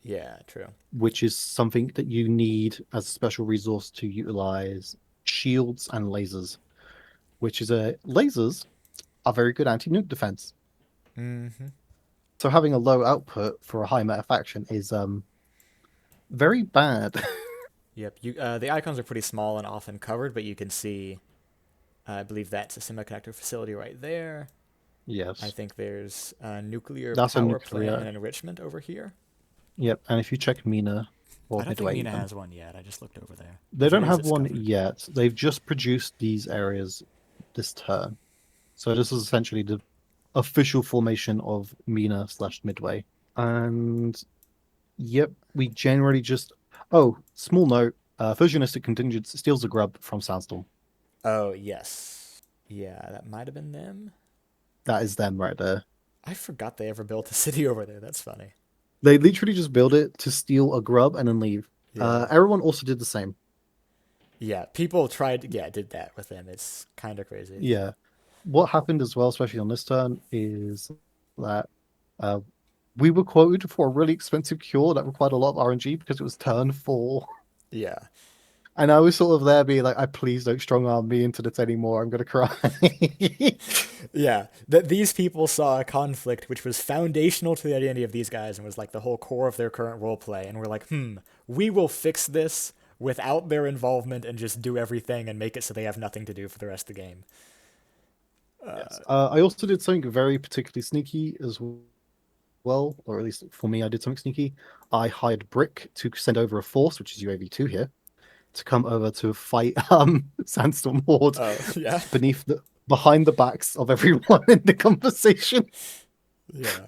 Yeah, true. which is something that you need as a special resource to utilize shields and lasers, which is a lasers are very good anti-nuke defense. Mm-hmm. So having a low output for a high meta faction is very bad. Yep. The icons are pretty small and often covered, but you can see. I believe that's a semiconductor facility right there. I Yes, think there's a nuclear that's a power plant nuclear. and enrichment over here. Yep, and if you check Mina I or don't think Midway Mina even, has one yet. I just looked over there. they If it don't is, have it's one covered. yet. They've just produced these areas this turn. So this is essentially the official formation of Mina slash Midway. And yep, we generally just. Oh, small note. Fusionistic contingent steals the grub from Sandstorm. Oh yes. Yeah, that might have been them. That is them right there. I forgot they ever built a city over there. That's funny. They literally just build it to steal a grub and then leave. Yeah. Everyone also did the same. Yeah, people tried. Yeah, did that with them. It's kind of crazy. Yeah. What happened as well, especially on this turn, is that uh, we were quoted for a really expensive cure that required a lot of RNG because it was turn 4. Yeah. And I was sort of there being like, I please don't strong arm me into this anymore. I'm gonna cry. Yeah, that these people saw a conflict which was foundational to the identity of these guys and was like the whole core of their current roleplay, and we're like, we will fix this without their involvement and just do everything and make it so they have nothing to do for the rest of the game. Yes. I also did something very particularly sneaky as well, or at least for me, I did something sneaky. I hired Brick to send over a force, which is UAV2 here, to come over to fight Sandstorm Horde Oh, yeah, behind the backs of everyone in the conversation. yeah,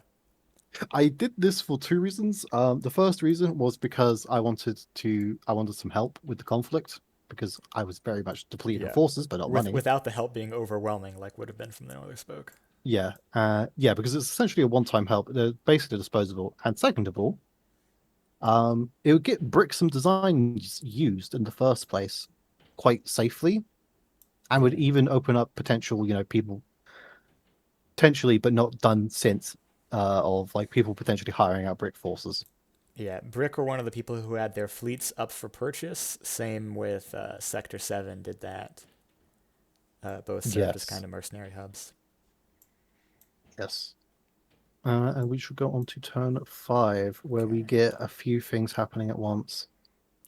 I did this for two reasons. The first reason was because I wanted some help with the conflict because I was very much depleted in yeah. forces, but not money. Without the help being overwhelming, like would have been from the Northern Spoke. Yeah, because it's essentially a one-time help. They're basically disposable. And second of all, it would get Brick some designs used in the first place quite safely, and would Yeah, even open up potential, people potentially, but not done since, of like people potentially hiring out Brick forces. yeah. Brick were one of the people who had their fleets up for purchase. Same with Sector 7 did that. Both served as Yes, kind of mercenary hubs. yes. And we should go on to turn 5, where we Okay. get a few things happening at once.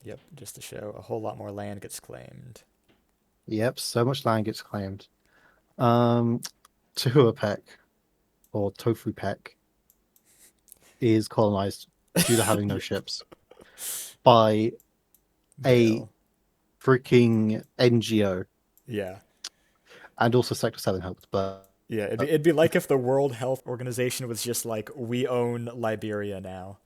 Yep, just to show a whole lot more land gets claimed. Yep, so much land gets claimed. Um, Tehuapec, or Tofu Peck, is colonized due to having no Yeah. ships by a Bill. freaking NGO, Yeah. and also Sector 7 helped, but Yeah, it'd be like if the World Health Organization was just like, we own Liberia now.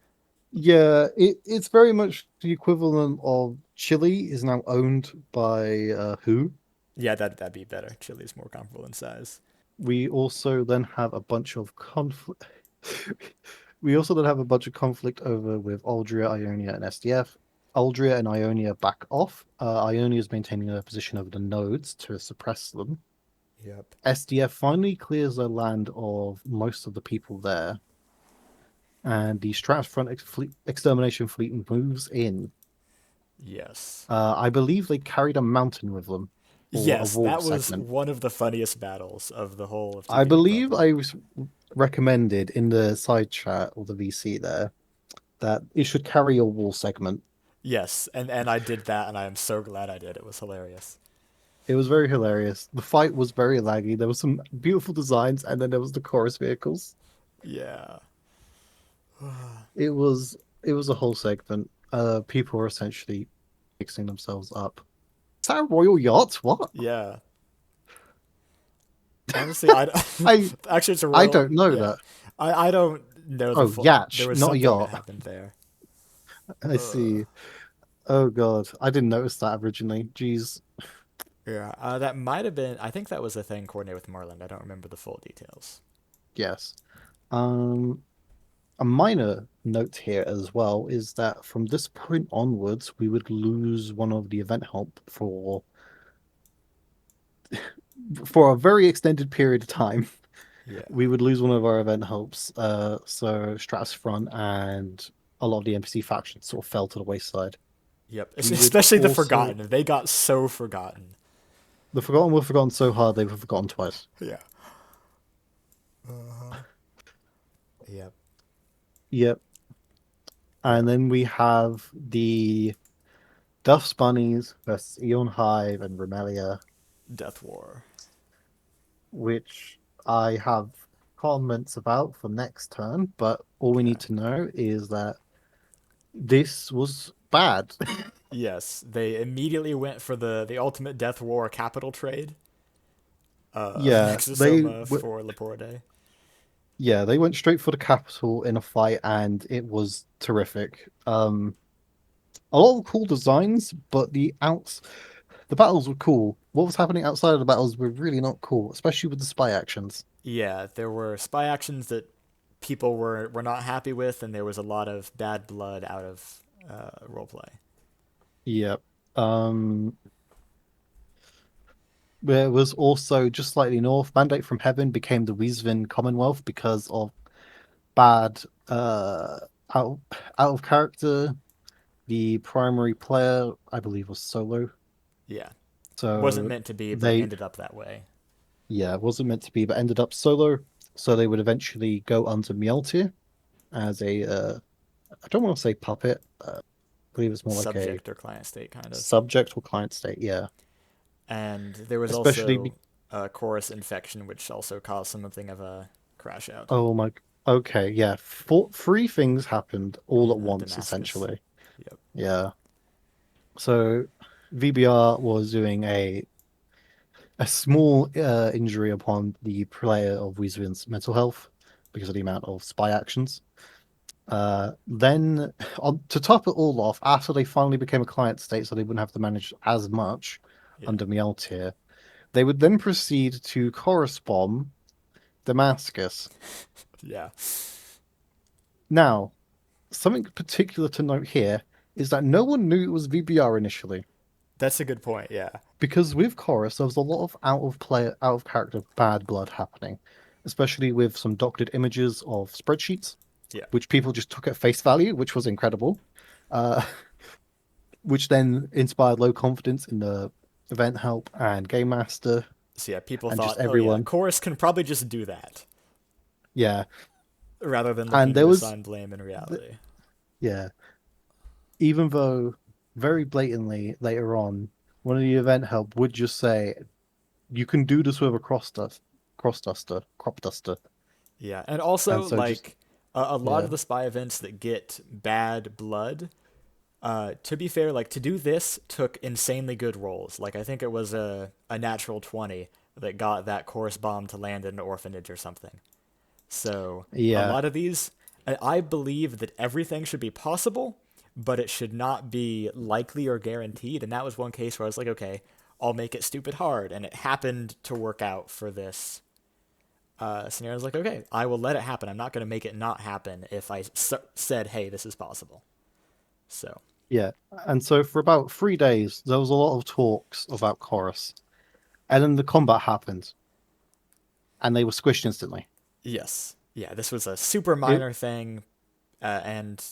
yeah, it's very much the equivalent of Chile is now owned by WHO. Yeah, that'd be better. Chile's more comparable in size. We also then have a bunch of conflict. We also then have a bunch of conflict over with Aldria, Ionia, and SDF. Aldria and Ionia back off. Ionia is maintaining a position over the nodes to suppress them. Yep. SDF finally clears the land of most of the people there, and the Straps Front Extermination Fleet moves in. Yes. I believe they carried a mountain with them, or a Yes, wall that was segment. one of the funniest battles of the whole of I TP believe Republic. I was recommended in the side chat or the VC there that it should carry a wall segment. Yes, and I did that, and I am so glad I did. It was hilarious. It was very hilarious. The fight was very laggy. There were some beautiful designs, and then there was the chorus vehicles. Yeah. It was it was a whole segment. People were essentially mixing themselves up. Is that a royal yacht? What? Yeah. Honestly, I I actually it's a I royal. don't know Yeah. that. I don't. No, Oh, there yacht, was not a something that yacht. happened there. I Uh, see. Oh God, I didn't notice that originally. Jeez. yeah, that might have been. I think that was a thing coordinated with Merlin. I don't remember the full details. Yes. Um, a minor note here as well is that from this point onwards, we would lose one of the event help for a very extended period of time. Yeah. We would lose one of our event helps. So Stratus Front and a lot of the NPC factions sort of fell to the wayside. Yep. We would Especially the also Forgotten. They got so forgotten. the Forgotten were forgotten so hard they were forgotten twice. Yeah. Uh-huh. Yep. Yep. And Yep. then we have the Duff's Bunnies versus Eon Hive and Remelia, Death War. which I have comments about for next turn, but all we need Okay. to know is that this was bad. Yes, they immediately went for the ultimate Death War capital trade. Yeah, Exosoma for Laporte. they went straight for the capital in a fight and it was terrific. A lot of cool designs, but the battles were cool. What was happening outside of the battles were really not cool, especially with the spy actions. Yeah, there were spy actions that people were not happy with, and there was a lot of bad blood out of roleplay. Yep. Um, there was also just slightly north. Mandate from Heaven became the Weezvin Commonwealth because of bad out out of character. The primary player, I believe, was Solo. Yeah, wasn't So meant to be, but they, ended up that way. yeah, wasn't meant to be, but ended up Solo. So they would eventually go under Mjolnir as a, I don't want to say puppet. I believe it's more like a Subject or client state, kind of. subject or client state. Yeah, And there was especially also a chorus infection, which also caused something of a crash out oh my. Okay, yeah. Three things happened all at in once, Damascus. essentially. Yep. Yeah. So VBR was doing a small injury upon the player of Weezwin's mental health because of the amount of spy actions. Then, to top it all off, after they finally became a client state, so they wouldn't have to manage as much Yeah. under Mjolnir, they would then proceed to correspond Damascus. Yeah. Now, something particular to note here is that no one knew it was VBR initially. That's a good point. Yeah. Because with Chorus, there was a lot of out of character bad blood happening, especially with some doctored images of spreadsheets, Yeah. which people just took at face value, which was incredible. Uh, which then inspired low confidence in the event help and game master So yeah, people and just thought, oh yeah, everyone. chorus can probably just do that, Yeah, rather than and looking there to was, assign blame in reality. yeah, even though very blatantly later on, one of the event help would just say, "You can do this with a crop duster," Yeah, and and also so just like a lot yeah, of the spy events that get bad blood. To be fair, like to do this took insanely good rolls. Like I think it was a natural 20 that got that chorus bomb to land in an orphanage or something. So a yeah, lot of these, I believe that everything should be possible, but it should not be likely or guaranteed. And that was one case where I was like, okay, I'll make it stupid hard, and it happened to work out for this scenario. I was like, okay, I will let it happen. I'm not going to make it not happen if I said, hey, this is possible. So yeah. And so for about 3 days, there was a lot of talks about chorus, and then the combat happened, and they were squished instantly. yes, yeah, this was a super It minor thing, and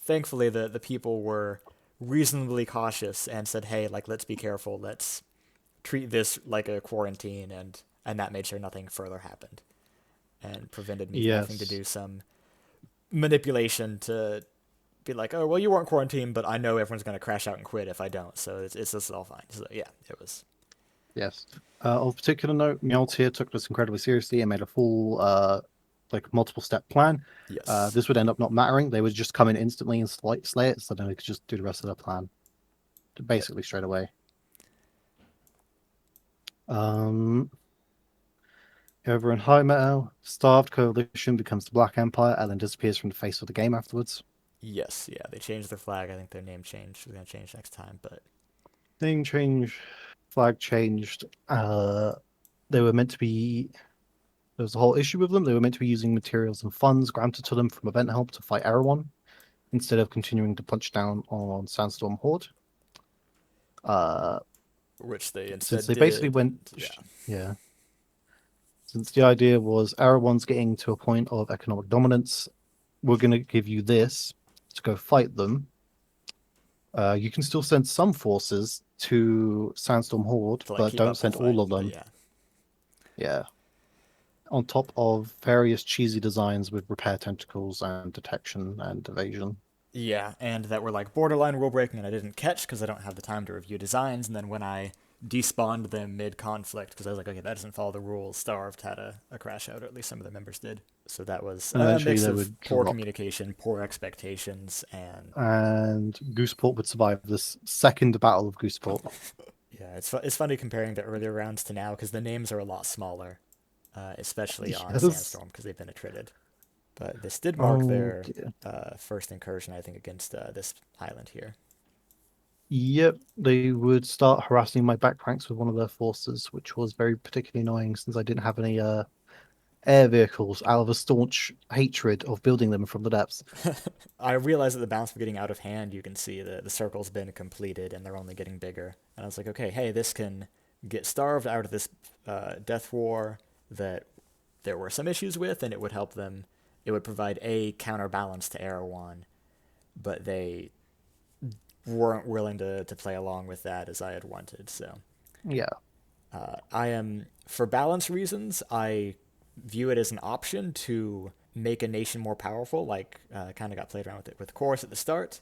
thankfully the people were reasonably cautious and said, hey, like let's be careful, let's treat this like a quarantine, and that made sure nothing further happened and prevented me from having to yes, do some manipulation to be like, oh well, you weren't quarantined, but I know everyone's gonna crash out and quit if I don't, so it's just all fine. So yeah, it was. yes. Of particular note, Mjolnir took this incredibly seriously and made a full, like multiple step plan. Yes. This would end up not mattering. They would just come in instantly and slay it, so then they could just do the rest of the plan Yep. basically straight away. Um, Over in High Metal, Starved Coalition becomes the Black Empire and then disappears from the face of the game afterwards. Yes, yeah, they changed their flag. I think their name changed. We're gonna change next time, but Name change, flag changed. They were meant to be. There was a whole issue with them. They were meant to be using materials and funds granted to them from event help to fight Erewhon instead of continuing to punch down on Sandstorm Horde. Uh, which they since instead they basically did, went, and yeah, yeah, since the idea was Erewhon's getting to a point of economic dominance, we're going to give you this to go fight them. You can still send some forces to Sandstorm Horde, to like but keep don't up the send fight. all of But them. yeah, Yeah. On top of various cheesy designs with repair tentacles and detection and evasion. yeah, and that were like borderline rule breaking, and I didn't catch because I don't have the time to review designs. And then when I despawned them mid conflict, because I was like, okay, that doesn't follow the rules. Starved had a crash out, or at least some of the members did. So that was And a eventually mix they of would poor drop. communication, poor expectations, and And Gooseport would survive this second battle of Gooseport. yeah, it's funny comparing the earlier rounds to now because the names are a lot smaller, especially on Yes. Sandstorm because they've been attritted. But this did mark Oh their dear. first incursion, I think, against this island here. Yep, they would start harassing my back ranks with one of their forces, which was very particularly annoying since I didn't have any air vehicles out of a staunch hatred of building them from the depths. I realized that the balance was getting out of hand. You can see the circle's been completed and they're only getting bigger. And I was like, okay, hey, this can get starved out of this death war that there were some issues with, and it would help them. It would provide a counterbalance to Erewhon, but they weren't willing to play along with that as I had wanted. So Yeah. I am, for balance reasons, I view it as an option to make a nation more powerful. Like, kind of got played around with it with Chorus at the start.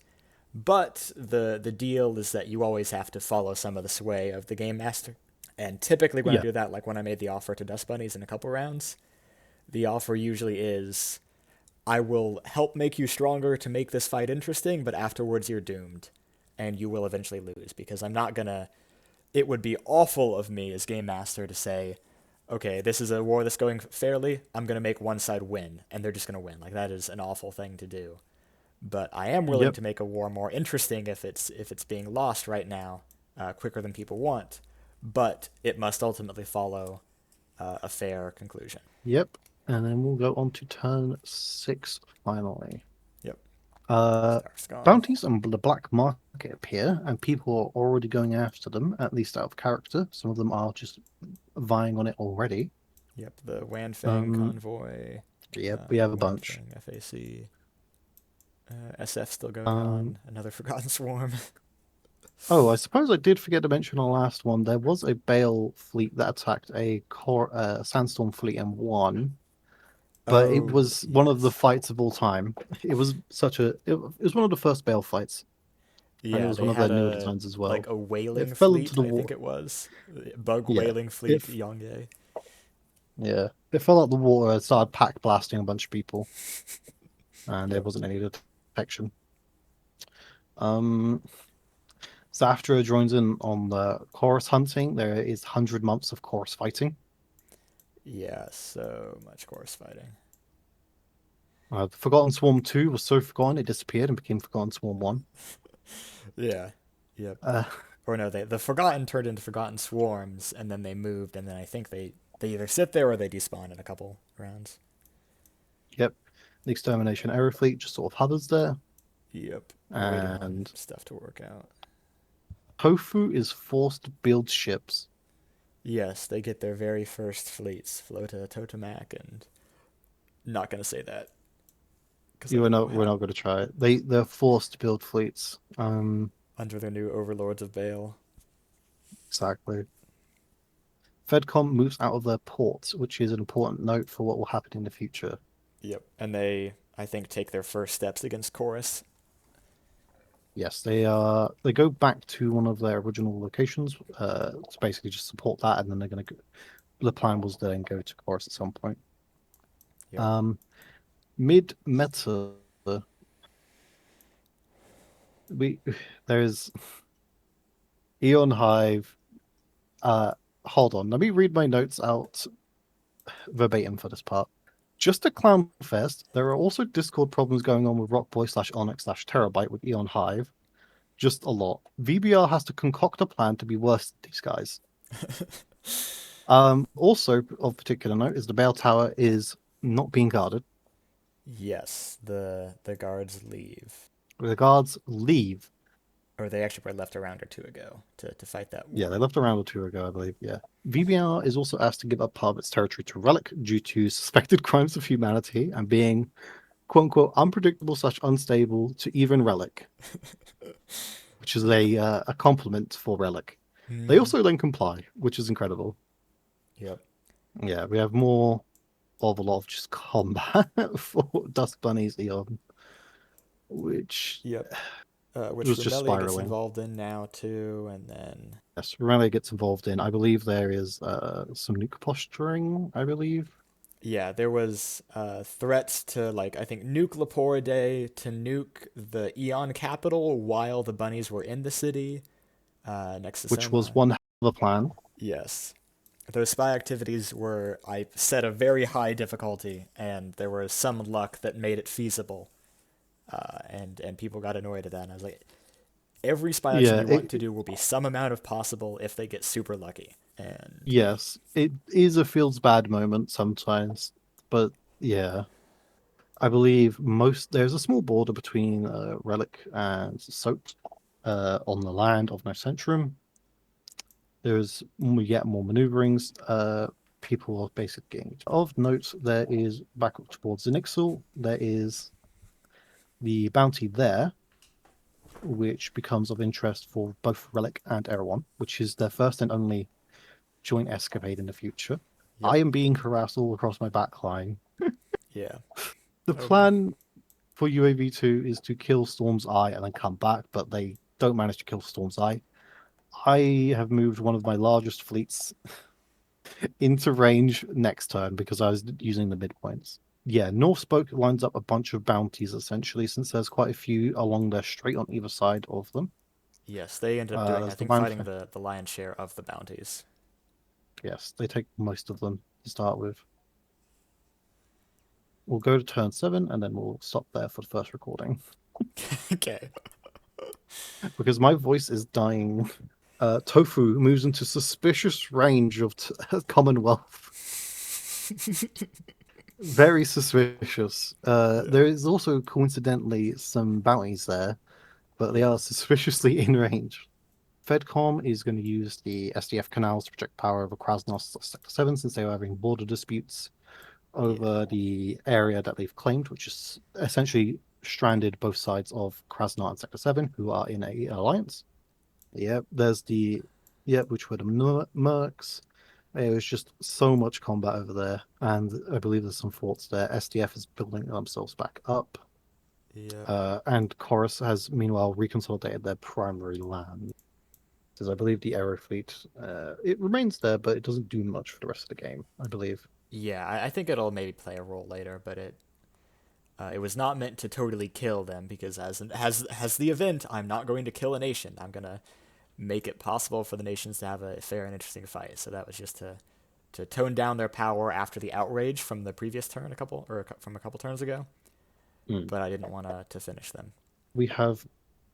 But the deal is that you always have to follow some of the sway of the game master. And typically, when I Yeah. do that, like when I made the offer to Dust Bunnies in a couple rounds, the offer usually is I will help make you stronger to make this fight interesting, but afterwards you're doomed. And you will eventually lose because I'm not gonna. It would be awful of me as game master to say, okay, this is a war that's going fairly. I'm gonna make one side win, and they're just gonna win. Like that is an awful thing to do. But I am willing Yep. to make a war more interesting if it's being lost right now, quicker than people want. But it must ultimately follow a fair conclusion. Yep. And then we'll go on to turn 6 finally. Yep. Uh, Star's gone. Bounties on the black market appear, and people are already going after them, at least out of character. Some of them are just vying on it already. Yep. The Wanfang Um, convoy, yep, we have a bunch. Wanfang FAC, SF still going Um, on. Another Forgotten Swarm. oh, I suppose I did forget to mention on the last one. There was a Bale fleet that attacked a Sandstorm fleet and won, but it Oh was one of the yes. fights of all time. It was it was one of the first Bale fights, and it Yeah, was they one of their had newer a designs as like well. a It whaling fell into fleet, the I think water. it was. Bug Yeah, whaling fleet if Yongye. yeah, it fell out the water and started pack blasting a bunch of people, and there Yep. wasn't any detection. Um, so after joins in on the chorus hunting, there is 100 months of chorus fighting. Yeah, so much course fighting. The Forgotten Swarm 2 was so forgotten it disappeared and became Forgotten Swarm 1. Yeah. Yep. Uh, Or no, the Forgotten turned into Forgotten Swarms, and then they moved, and then I think they either sit there or they despawn in a couple rounds. yep. The Extermination Aero Fleet just sort of hovers there. Yep. Waiting on And stuff to work out. Tofu is forced to build ships. Yes, they get their very first fleets, Flota Totomac, and not gonna say that because I You are don't know not we're how. not going to try it. They're forced to build fleets. Under their new overlords of Bale. Exactly. Fedcom moves out of their ports, which is an important note for what will happen in the future. Yep. And they, I think, take their first steps against Chorus. Yes, they go back to one of their original locations to basically just support that, and then they're going to. The plan was to then go to Chorus at some point. Yep. Um, Mid meta, we there's Eon Hive. Uh, hold on, let me read my notes out verbatim for this part. Just a clown fest. There are also Discord problems going on with Rockboy slash Onyx slash Terabyte with Eon Hive. Just a lot. VBR has to concoct a plan to be worse than these guys. Also of particular note is the bell tower is not being guarded. Yes, the guards leave. The guards leave. Or they actually were left a round or two ago to fight that Yeah, war. they left a round or two ago, I believe. Yeah. VBR is also asked to give up part of its territory to Relic due to suspected crimes of humanity and being quote unquote unpredictable slash unstable to even Relic, which is a compliment for Relic. They Mm-hmm. also then comply, which is incredible. Yep. Yeah, we have more of a lot of just combat for Dust Bunnies Eon, which Yep. Which was just Remelia gets spiraling. involved in now too, and then Yes, Rene gets involved in. I believe there is some nuke posturing. I believe, yeah, there was threats to like I think nuke Leporidae to nuke the Eon capital while the bunnies were in the city next to which was Soma. one hell of a plan. Yes, those spy activities were I set a very high difficulty, and there was some luck that made it feasible, and people got annoyed at that. And I was like, every spy action Yeah, you want to do will be some amount of possible if they get super lucky. And yes, it is a feels bad moment sometimes, but yeah, I believe most there's a small border between Relic and Soat on the land of Nocentrum. There's yet more maneuverings. People are basically getting of note. There is back up towards Zinixel. There is the bounty there, which becomes of interest for both Relic and Erewhon, which is their first and only joint escapade in the future. yep, I am being harassed all across my back line. yeah, The over. plan for UAV2 is to kill Storm's Eye and then come back, but they don't manage to kill Storm's Eye. I have moved one of my largest fleets into range next turn because I was using the midpoints. Yeah, North Spoke lines up a bunch of bounties essentially, since there's quite a few along there straight on either side of them. Yes, they ended up doing, I There's the think, one, fighting the lion's share of the bounties. yes, they take most of them to start with. We'll go to turn 7 and then we'll stop there for the first recording Okay. because my voice is dying. Tofu moves into suspicious range of Commonwealth. Very suspicious. Yeah. There is also coincidentally some bounties there, but they Yeah. are suspiciously in range. Fedcom is going to use the SDF canals to project power over Krasnos Sector 7 since they are having border disputes Yeah. over the area that they've claimed, which is essentially stranded both sides of Krasnot and Sector 7, who are in a alliance. Yep, there's the yep, which were the Mercs. There was just so much combat over there, and I believe there's some forts there. SDF is building themselves back up, Yeah. and Chorus has meanwhile reconsolidated their primary land. Because I believe the Aero fleet, it remains there, but it doesn't do much for the rest of the game. I believe. Yeah. I think it'll maybe play a role later, but it was not meant to totally kill them because as the event, I'm not going to kill a nation. I'm gonna make it possible for the nations to have a fair and interesting fight. So that was just to tone down their power after the outrage from the previous turn, from a couple turns ago. Mm. But I didn't want to finish them. We have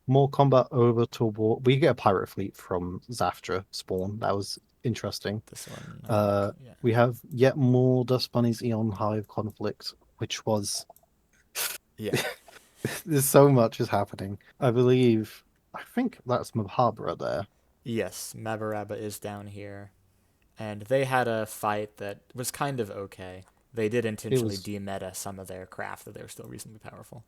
more combat over toward. We get a pirate fleet from Zaftra spawn. That was interesting. This one, I think, Uh, yeah. we have yet more Dust Bunnies Eon Hive conflict, which was Yeah. there's so much is happening. I believe I think that's Mahabra there. Yes, Mabaraba is down here. And they had a fight that was kind of okay. They did It intentionally was demeta some of their craft that they were still reasonably powerful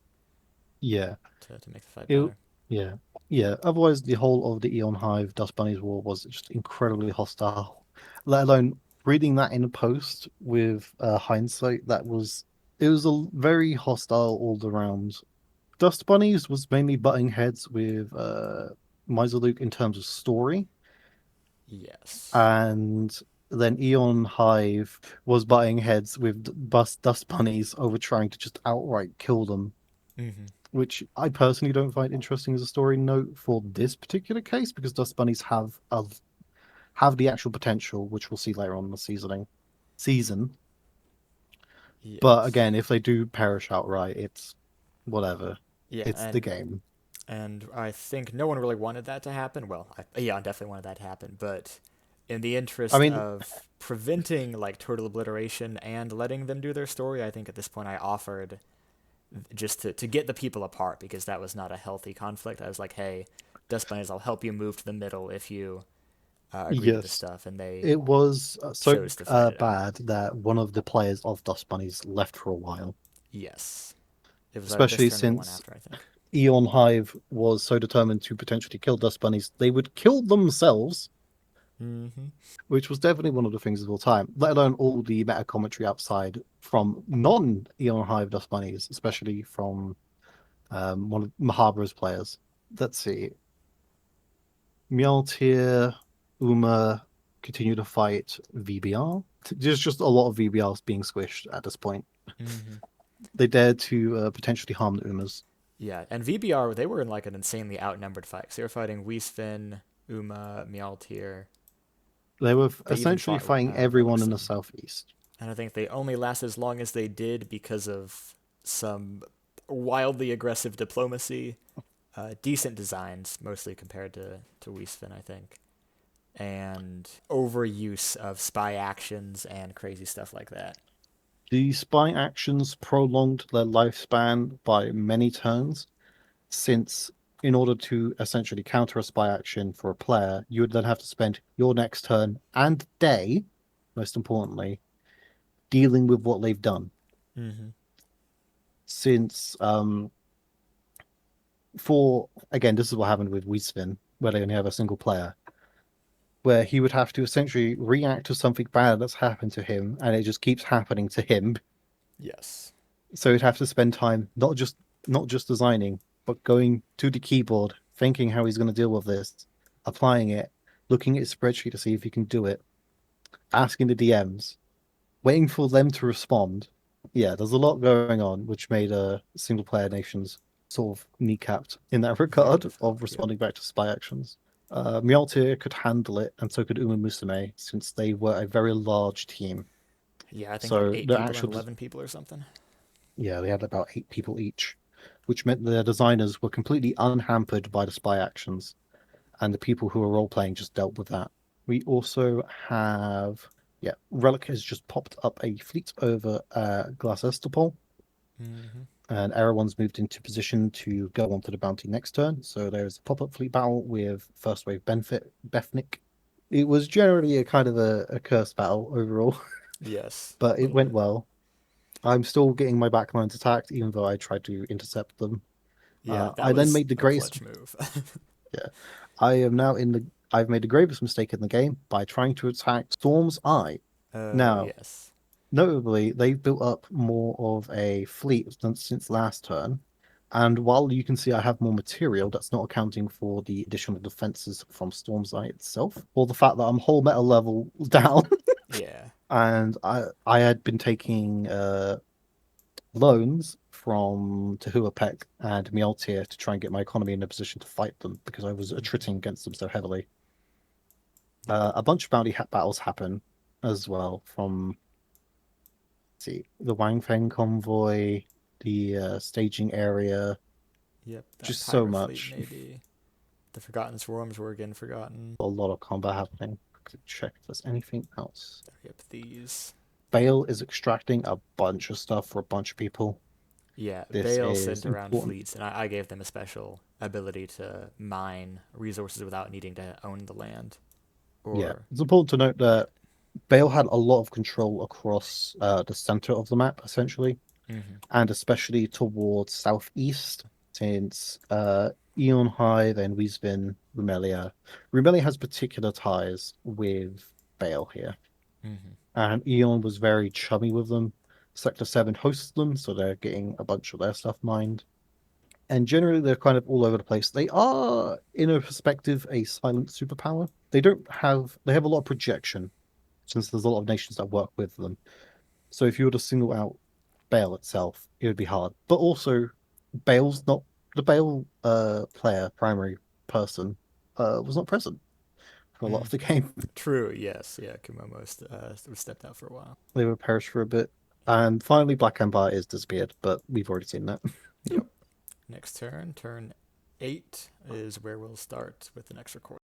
yeah. to make the fight It better. yeah. Yeah. Otherwise the whole of the Eon Hive Dust Bunnies war was just incredibly hostile. Let alone reading that in a post with hindsight, it was a very hostile all around. Dust Bunnies was mainly butting heads with Luke in terms of story, Yes. and then Eon Hive was butting heads with Dust Bunnies over trying to just outright kill them, Mm-hmm. which I personally don't find interesting as a story note for this particular case because Dust Bunnies have the actual potential, which we'll see later on in the season. But Yes. again, if they do perish outright, it's whatever. Yeah, It's the game. and I think no one really wanted that to happen. Well, yeah, I definitely wanted that to happen, but in the I interest mean, of preventing like total obliteration and letting them do their story, I think at this point I offered just to get the people apart because that was not a healthy conflict. I was like, hey, Dust Bunnies, I'll help you move to the middle if you agree to this yes, stuff, and they it was so chose to fight it out. bad that one of the players of Dust Bunnies left for a while, Yes, it was this especially turn or the one since after, I think. Eon Hive was so determined to potentially kill Dust Bunnies, they would kill themselves, Mm-hmm. which was definitely one of the things of all time, let alone all the meta commentary outside from non Eon Hive Dust Bunnies, especially from one of Mahabra's players. Let's see. Mjolnir, Uma continue to fight VBR. There's just a lot of VBRs being squished at this point. Mm-hmm. They dared to potentially harm the Umas. Yeah, and VBR they were in like an insanely outnumbered fight. 'Cause they were fighting Wiesvin, Uma, Mjaltir. They were They even essentially fought fighting everyone in the Relikson. southeast. And I think they only lasted as long as they did because of some wildly aggressive diplomacy, decent designs, mostly compared to Wiesvin, I think, and overuse of spy actions and crazy stuff like that. The spy actions prolonged their lifespan by many turns, since in order to essentially counter a spy action for a player, you would then have to spend your next turn and day, most importantly, dealing with what they've done. Mm-hmm. Since for again, this is what happened with Wiesvin, where they only have a single player, where he would have to essentially react to something bad that's happened to him, and it just keeps happening to him. Yes. So he'd have to spend time not just designing, but going to the keyboard, thinking how he's going to deal with this, applying it, looking at his spreadsheet to see if he can do it, asking the DMs, waiting for them to respond. Yeah, there's a lot going on, which made single player nations sort of kneecapped in that Very regard of difficult. Yep. responding back to spy actions. Mjolnir could handle it, and so could Uma Musume, since they were a very large team. Yeah, I think like So eight the people and actual, 11 people or something. yeah, they had about 8 people each, which meant their designers were completely unhampered by the spy actions, and the people who were role playing just dealt with that. We also have, yeah, Relic has just popped up a fleet over Glass Estopol, Mm-hmm. and everyone's moved into position to go on to the bounty next turn. So there's a pop-up fleet battle with first wave Benefit Bethnic. It was generally a kind of a curse battle overall, Yes, but a it little went bit. well. I'm still getting my backlines attacked, even though I tried to intercept them. Yeah, I that then was made the a greatest. clutch move. Yeah, I am now in the. I've made the gravest mistake in the game by trying to attack Storm's Eye. Oh, Now, yes. notably, they've built up more of a fleet since last turn, and while you can see I have more material, that's not accounting for the additional defenses from Storm's Eye itself, or the fact that I'm whole meta level down, Yeah. and I had been taking loans from Tehuapec and Mjolnir to try and get my economy in a position to fight them because I was Mm-hmm. attriting against them so heavily. Yep. A bunch of bounty battles happen as well from, let's see, the Wang Feng convoy, the staging area, Yep. That just so pirate fleet, much. maybe. The Forgotten Swarms were again forgotten. A lot of combat happening. Check if there's anything else. Yep, these. Bale is extracting a bunch of stuff for a bunch of people. Yeah, This Bale is sent around important. fleets, and I gave them a special ability to mine resources without needing to own the land. Yeah, Or, it's important to note that Bale had a lot of control across the center of the map, essentially, mm-hmm. and especially towards southeast, since Eon High, then Wiesvin, Rumelia. Rumelia has particular ties with Bale here, Mm-hmm. and Eon was very chummy with them. Sector 7 hosts them, so they're getting a bunch of their stuff mined. And generally, they're kind of all over the place. They are, in a perspective, a silent superpower. They have a lot of projection, since there's a lot of nations that work with them. So if you were to single out Bale itself, it would be hard. But also, Bale's not the Bale player, primary person, was not present for a lot of the Mm-hmm. game. True, yes. Yeah, Kumomo was stepped out for a while. They were perished for a bit. And finally, Black Empire is disappeared, but we've already seen that. Yep. Next turn, turn 8 is where we'll start with the next recording.